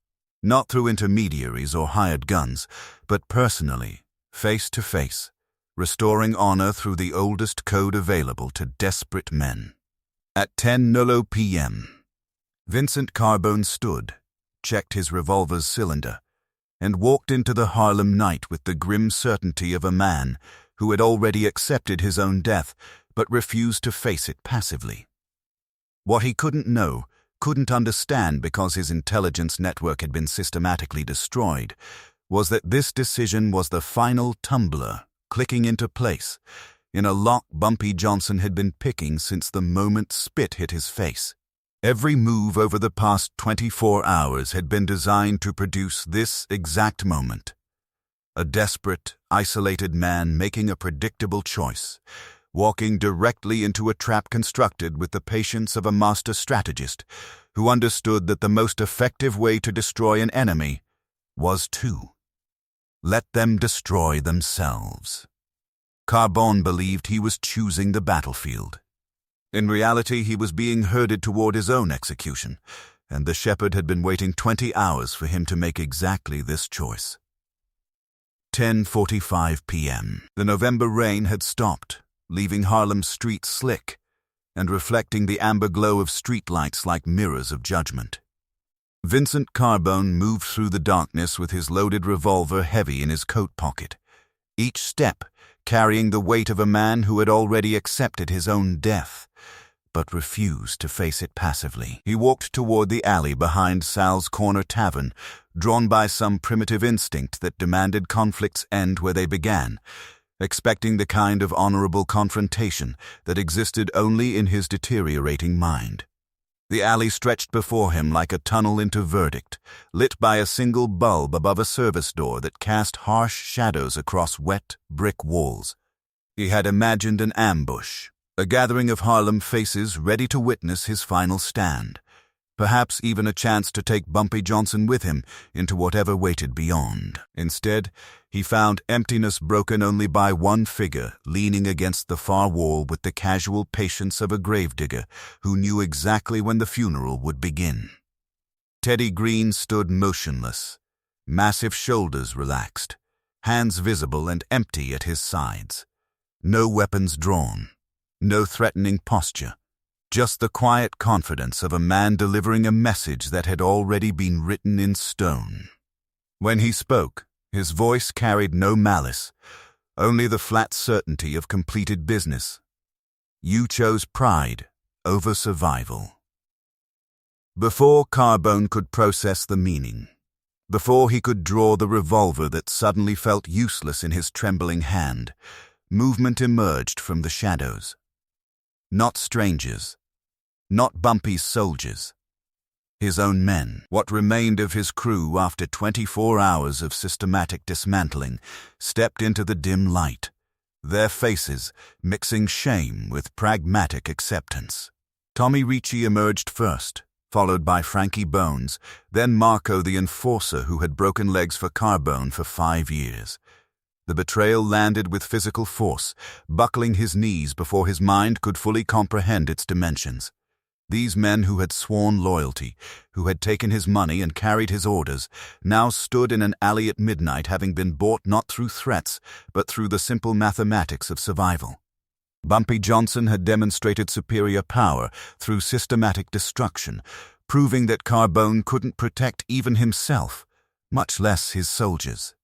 not through intermediaries or hired guns, but personally, face to face, restoring honor through the oldest code available to desperate men. At 10:00 p.m., Vincent Carbone stood, checked his revolver's cylinder, and walked into the Harlem night with the grim certainty of a man who had already accepted his own death but refused to face it passively. What he couldn't know, couldn't understand because his intelligence network had been systematically destroyed, was that this decision was the final tumbler clicking into place in a lock Bumpy Johnson had been picking since the moment spit hit his face. Every move over the past 24 hours had been designed to produce this exact moment. A desperate, isolated man making a predictable choice, walking directly into a trap constructed with the patience of a master strategist who understood that the most effective way to destroy an enemy was to let them destroy themselves. Carbone believed he was choosing the battlefield. In reality, he was being herded toward his own execution, and the shepherd had been waiting 20 hours for him to make exactly this choice. 10:45 p.m. The November rain had stopped, leaving Harlem's streets slick and reflecting the amber glow of streetlights like mirrors of judgment. Vincent Carbone moved through the darkness with his loaded revolver heavy in his coat pocket, each step carrying the weight of a man who had already accepted his own death, but refused to face it passively. He walked toward the alley behind Sal's Corner Tavern, drawn by some primitive instinct that demanded conflicts end where they began, expecting the kind of honorable confrontation that existed only in his deteriorating mind. The alley stretched before him like a tunnel into verdict, lit by a single bulb above a service door that cast harsh shadows across wet brick walls. He had imagined an ambush, a gathering of Harlem faces ready to witness his final stand, perhaps even a chance to take Bumpy Johnson with him into whatever waited beyond. Instead, he found emptiness broken only by one figure leaning against the far wall with the casual patience of a gravedigger who knew exactly when the funeral would begin. Teddy Green stood motionless, massive shoulders relaxed, hands visible and empty at his sides. No weapons drawn, no threatening posture, just the quiet confidence of a man delivering a message that had already been written in stone. When he spoke, his voice carried no malice, only the flat certainty of completed business. You chose pride over survival. Before Carbone could process the meaning, Before he could draw the revolver that suddenly felt useless in his trembling hand, movement emerged from the shadows. Not strangers. Not Bumpy's soldiers. His own men. What remained of his crew after 24 hours of systematic dismantling stepped into the dim light, their faces mixing shame with pragmatic acceptance. Tommy Ricci emerged first, followed by Frankie Bones, then Marco the enforcer who had broken legs for Carbone for 5 years. The betrayal landed with physical force, buckling his knees before his mind could fully comprehend its dimensions. These men who had sworn loyalty, who had taken his money and carried his orders, now stood in an alley at midnight, having been bought not through threats, but through the simple mathematics of survival. Bumpy Johnson had demonstrated superior power through systematic destruction, proving that Carbone couldn't protect even himself, much less his soldiers.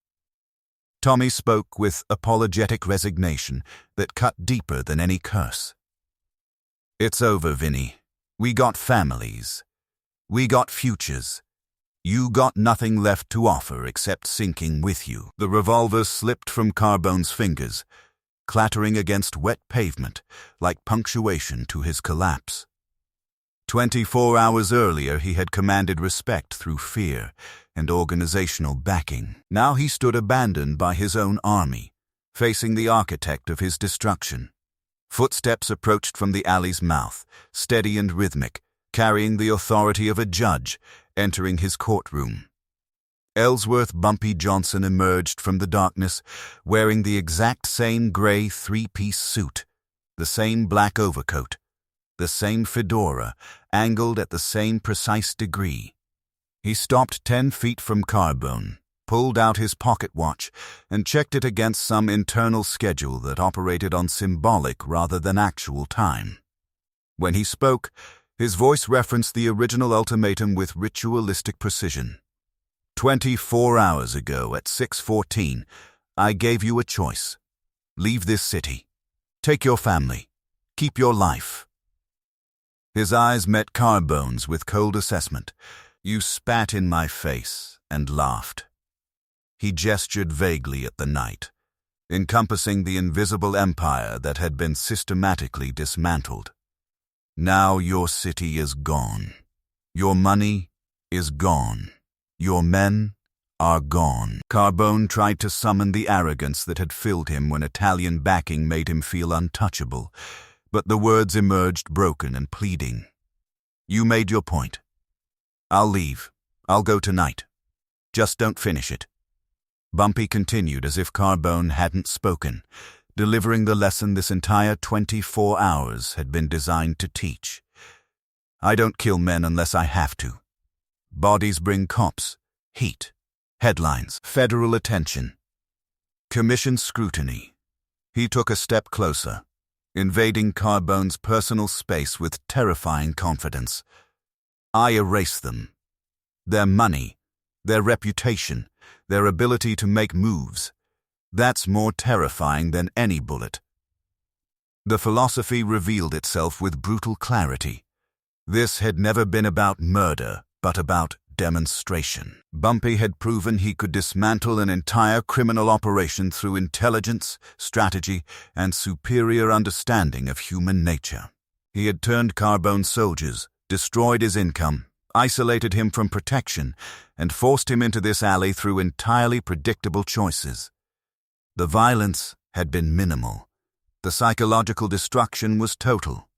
Tommy spoke with apologetic resignation that cut deeper than any curse. "It's over, Vinny. We got families. We got futures. You got nothing left to offer except sinking with you." The revolver slipped from Carbone's fingers, clattering against wet pavement like punctuation to his collapse. 24 hours earlier he had commanded respect through fear and organizational backing. Now he stood abandoned by his own army, facing the architect of his destruction. Footsteps approached from the alley's mouth, steady and rhythmic, carrying the authority of a judge entering his courtroom. Ellsworth Bumpy Johnson emerged from the darkness, wearing the exact same gray 3-piece suit, the same black overcoat, the same fedora, angled at the same precise degree. He stopped 10 feet from Carbone, pulled out his pocket watch, and checked it against some internal schedule that operated on symbolic rather than actual time. When he spoke, his voice referenced the original ultimatum with ritualistic precision. 24 hours ago at 6:14, I gave you a choice. Leave this city. Take your family. Keep your life. His eyes met Carbone's with cold assessment. You spat in my face and laughed. He gestured vaguely at the night, encompassing the invisible empire that had been systematically dismantled. Now your city is gone. Your money is gone. Your men are gone. Carbone tried to summon the arrogance that had filled him when Italian backing made him feel untouchable, but the words emerged broken and pleading. You made your point. I'll leave. I'll go tonight. Just don't finish it. Bumpy continued as if Carbone hadn't spoken, delivering the lesson this entire 24 hours had been designed to teach. I don't kill men unless I have to. Bodies bring cops, heat, headlines, federal attention. Commission scrutiny. He took a step closer, invading Carbone's personal space with terrifying confidence. I erase them. Their money, their reputation, their ability to make moves. That's more terrifying than any bullet. The philosophy revealed itself with brutal clarity. This had never been about murder, but about demonstration. Bumpy had proven he could dismantle an entire criminal operation through intelligence, strategy, and superior understanding of human nature. He had turned Carbone's soldiers, destroyed his income, isolated him from protection, and forced him into this alley through entirely predictable choices. The violence had been minimal. The psychological destruction was total.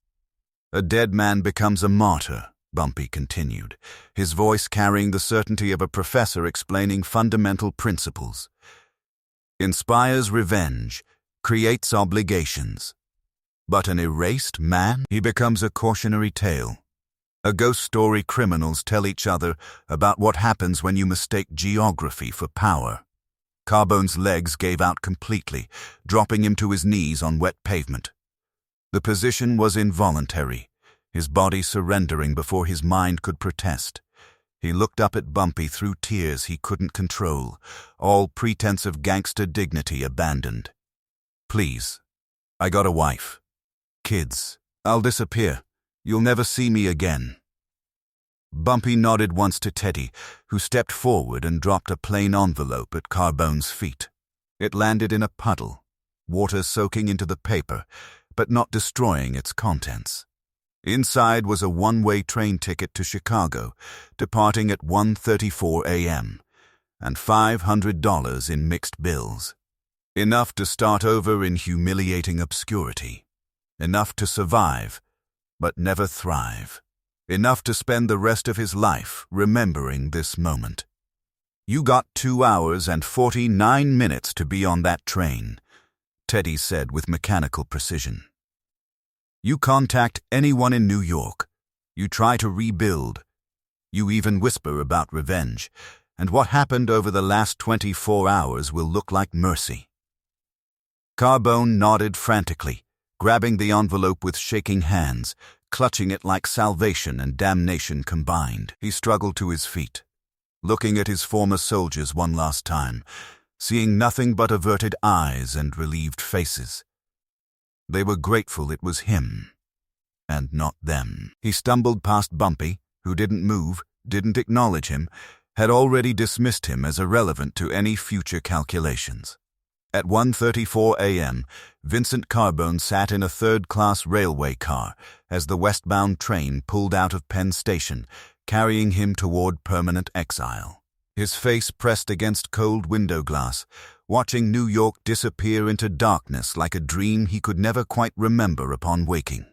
A dead man becomes a martyr, Bumpy continued, his voice carrying the certainty of a professor explaining fundamental principles. Inspires revenge, creates obligations. But an erased man? He becomes a cautionary tale. A ghost story criminals tell each other about what happens when you mistake geography for power. Carbone's legs gave out completely, dropping him to his knees on wet pavement. The position was involuntary, his body surrendering before his mind could protest. He looked up at Bumpy through tears he couldn't control, all pretense of gangster dignity abandoned. Please, I got a wife. Kids. I'll disappear. You'll never see me again. Bumpy nodded once to Teddy, who stepped forward and dropped a plain envelope at Carbone's feet. It landed in a puddle, water soaking into the paper, but not destroying its contents. Inside was a one-way train ticket to Chicago, departing at 1:34 a.m., and $500 in mixed bills. Enough to start over in humiliating obscurity. Enough to survive, but never thrive. Enough to spend the rest of his life remembering this moment. "You got 2 hours and 49 minutes to be on that train," Teddy said with mechanical precision. "You contact anyone in New York. You try to rebuild. You even whisper about revenge, and what happened over the last 24 hours will look like mercy." Carbone nodded frantically, grabbing the envelope with shaking hands, clutching it like salvation and damnation combined. He struggled to his feet, looking at his former soldiers one last time, seeing nothing but averted eyes and relieved faces. They were grateful it was him, and not them. He stumbled past Bumpy, who didn't move, didn't acknowledge him, had already dismissed him as irrelevant to any future calculations. At 1:34 a.m., Vincent Carbone sat in a third-class railway car as the westbound train pulled out of Penn Station, carrying him toward permanent exile. His face pressed against cold window glass, watching New York disappear into darkness like a dream he could never quite remember upon waking.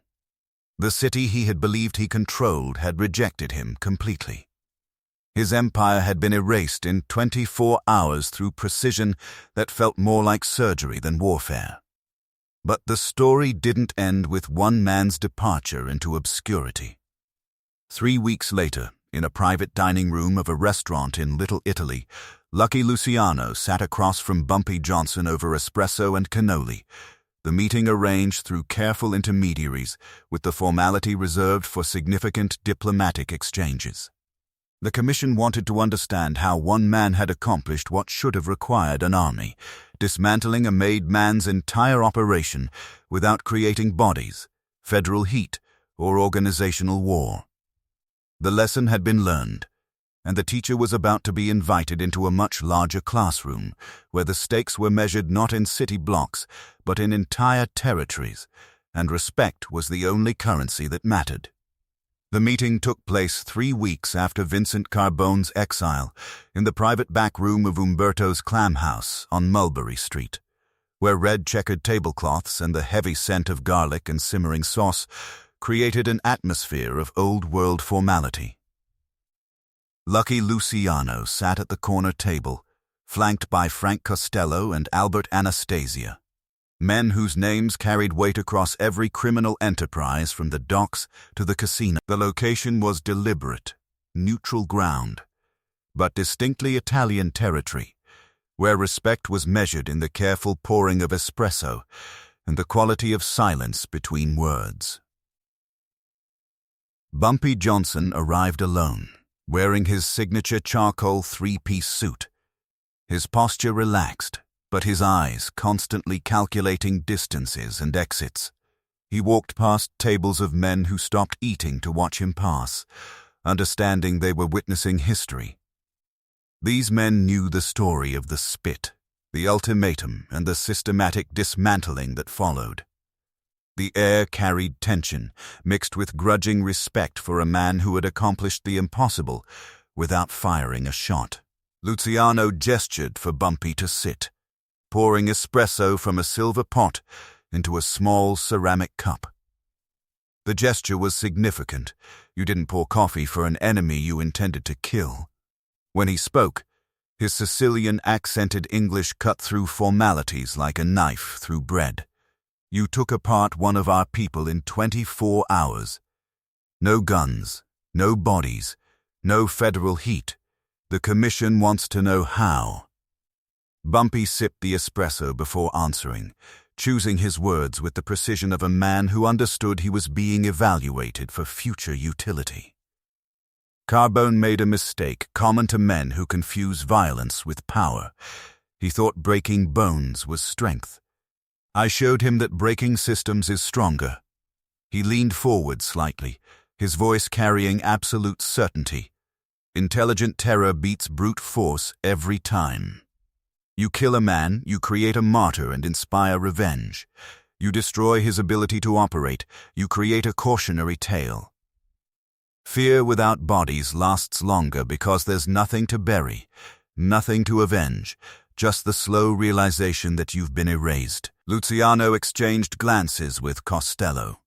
The city he had believed he controlled had rejected him completely. His empire had been erased in 24 hours through precision that felt more like surgery than warfare. But the story didn't end with one man's departure into obscurity. 3 weeks later, in a private dining room of a restaurant in Little Italy, Lucky Luciano sat across from Bumpy Johnson over espresso and cannoli, the meeting arranged through careful intermediaries with the formality reserved for significant diplomatic exchanges. The commission wanted to understand how one man had accomplished what should have required an army, dismantling a made man's entire operation without creating bodies, federal heat, or organizational war. The lesson had been learned, and the teacher was about to be invited into a much larger classroom, where the stakes were measured not in city blocks, but in entire territories, and respect was the only currency that mattered. The meeting took place 3 weeks after Vincent Carbone's exile in the private back room of Umberto's Clam House on Mulberry Street, where red checkered tablecloths and the heavy scent of garlic and simmering sauce created an atmosphere of old-world formality. Lucky Luciano sat at the corner table, flanked by Frank Costello and Albert Anastasia, men whose names carried weight across every criminal enterprise from the docks to the casino. The location was deliberate, neutral ground, but distinctly Italian territory, where respect was measured in the careful pouring of espresso and the quality of silence between words. Bumpy Johnson arrived alone, wearing his signature charcoal 3-piece suit, his posture relaxed, but his eyes constantly calculating distances and exits. He walked past tables of men who stopped eating to watch him pass, understanding they were witnessing history. These men knew the story of the spit, the ultimatum, and the systematic dismantling that followed. The air carried tension, mixed with grudging respect for a man who had accomplished the impossible without firing a shot. Luciano gestured for Bumpy to sit, pouring espresso from a silver pot into a small ceramic cup. The gesture was significant. You didn't pour coffee for an enemy you intended to kill. When he spoke, his Sicilian accented English cut through formalities like a knife through bread. You took apart one of our people in 24 hours. No guns, no bodies, no federal heat. The commission wants to know how. Bumpy sipped the espresso before answering, choosing his words with the precision of a man who understood he was being evaluated for future utility. Carbone made a mistake common to men who confuse violence with power. He thought breaking bones was strength. I showed him that breaking systems is stronger. He leaned forward slightly, his voice carrying absolute certainty. Intelligent terror beats brute force every time. You kill a man, you create a martyr and inspire revenge. You destroy his ability to operate, you create a cautionary tale. Fear without bodies lasts longer because there's nothing to bury, nothing to avenge, just the slow realization that you've been erased. Luciano exchanged glances with Costello.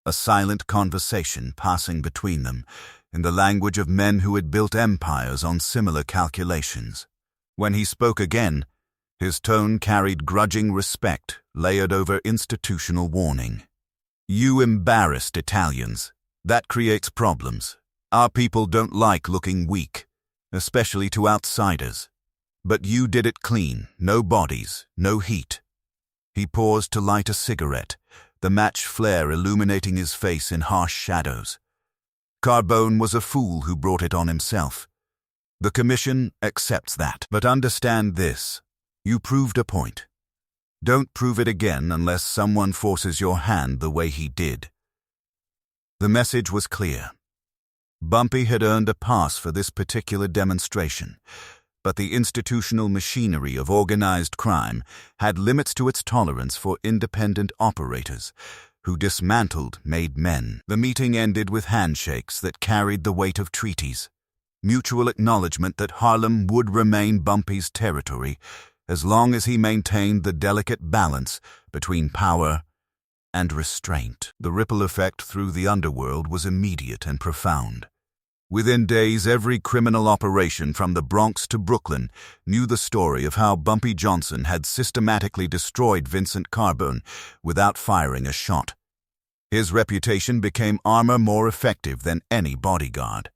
A silent conversation passing between them, in the language of men who had built empires on similar calculations. When he spoke again, his tone carried grudging respect layered over institutional warning. You embarrassed Italians. That creates problems. Our people don't like looking weak, especially to outsiders. But you did it clean, no bodies, no heat. He paused to light a cigarette, the match flare illuminating his face in harsh shadows. Carbone was a fool who brought it on himself. The Commission accepts that. But understand this. You proved a point. Don't prove it again unless someone forces your hand the way he did. The message was clear. Bumpy had earned a pass for this particular demonstration, but the institutional machinery of organized crime had limits to its tolerance for independent operators who dismantled made men. The meeting ended with handshakes that carried the weight of treaties, mutual acknowledgement that Harlem would remain Bumpy's territory as long as he maintained the delicate balance between power and restraint. The ripple effect through the underworld was immediate and profound. Within days, every criminal operation from the Bronx to Brooklyn knew the story of how Bumpy Johnson had systematically destroyed Vincent Carbone without firing a shot. His reputation became armor more effective than any bodyguard.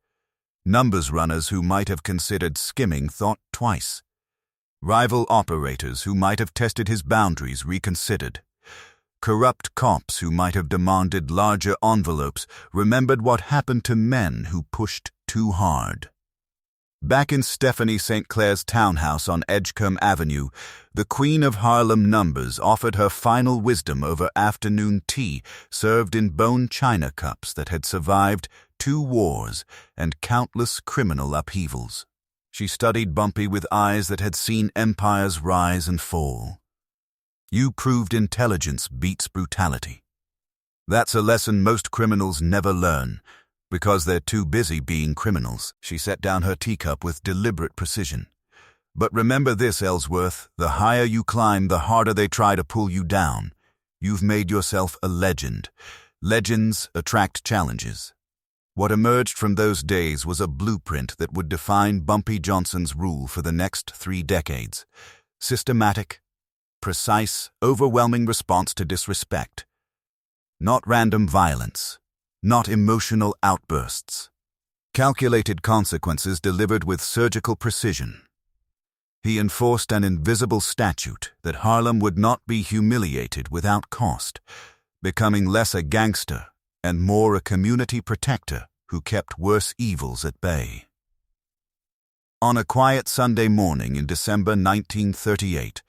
Numbers runners who might have considered skimming thought twice. Rival operators who might have tested his boundaries reconsidered. Corrupt cops who might have demanded larger envelopes remembered what happened to men who pushed too hard. Back in Stephanie St. Clair's townhouse on Edgecombe Avenue, the Queen of Harlem Numbers offered her final wisdom over afternoon tea served in bone china cups that had survived 2 wars and countless criminal upheavals. She studied Bumpy with eyes that had seen empires rise and fall. You proved intelligence beats brutality. That's a lesson most criminals never learn, because they're too busy being criminals. She set down her teacup with deliberate precision. But remember this, Ellsworth, the higher you climb, the harder they try to pull you down. You've made yourself a legend. Legends attract challenges. What emerged from those days was a blueprint that would define Bumpy Johnson's rule for the next 3 decades. Systematic, precise, overwhelming response to disrespect. Not random violence. Not emotional outbursts. Calculated consequences delivered with surgical precision. He enforced an invisible statute that Harlem would not be humiliated without cost, becoming less a gangster and more a community protector who kept worse evils at bay. On a quiet Sunday morning in December 1938,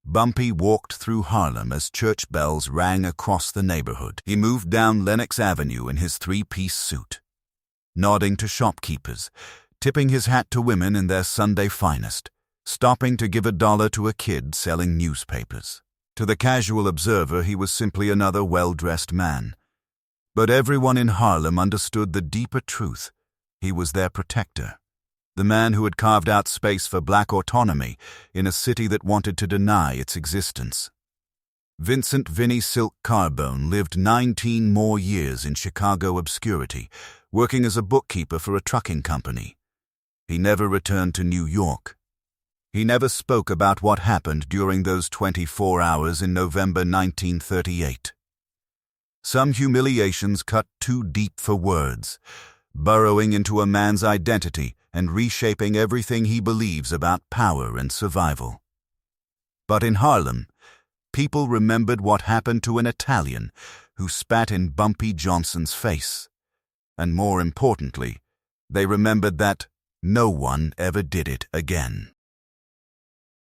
Bumpy walked through Harlem as church bells rang across the neighborhood. He moved down Lenox Avenue in his 3-piece suit, nodding to shopkeepers, tipping his hat to women in their Sunday finest, stopping to give $1 to a kid selling newspapers. To the casual observer, he was simply another well-dressed man. But everyone in Harlem understood the deeper truth. He was their protector. The man who had carved out space for black autonomy in a city that wanted to deny its existence. Vincent "Vinny" Silk Carbone lived 19 more years in Chicago obscurity, working as a bookkeeper for a trucking company. He never returned to New York. He never spoke about what happened during those 24 hours in November 1938. Some humiliations cut too deep for words, burrowing into a man's identity and reshaping everything he believes about power and survival. But in Harlem, people remembered what happened to an Italian who spat in Bumpy Johnson's face. And more importantly, they remembered that no one ever did it again.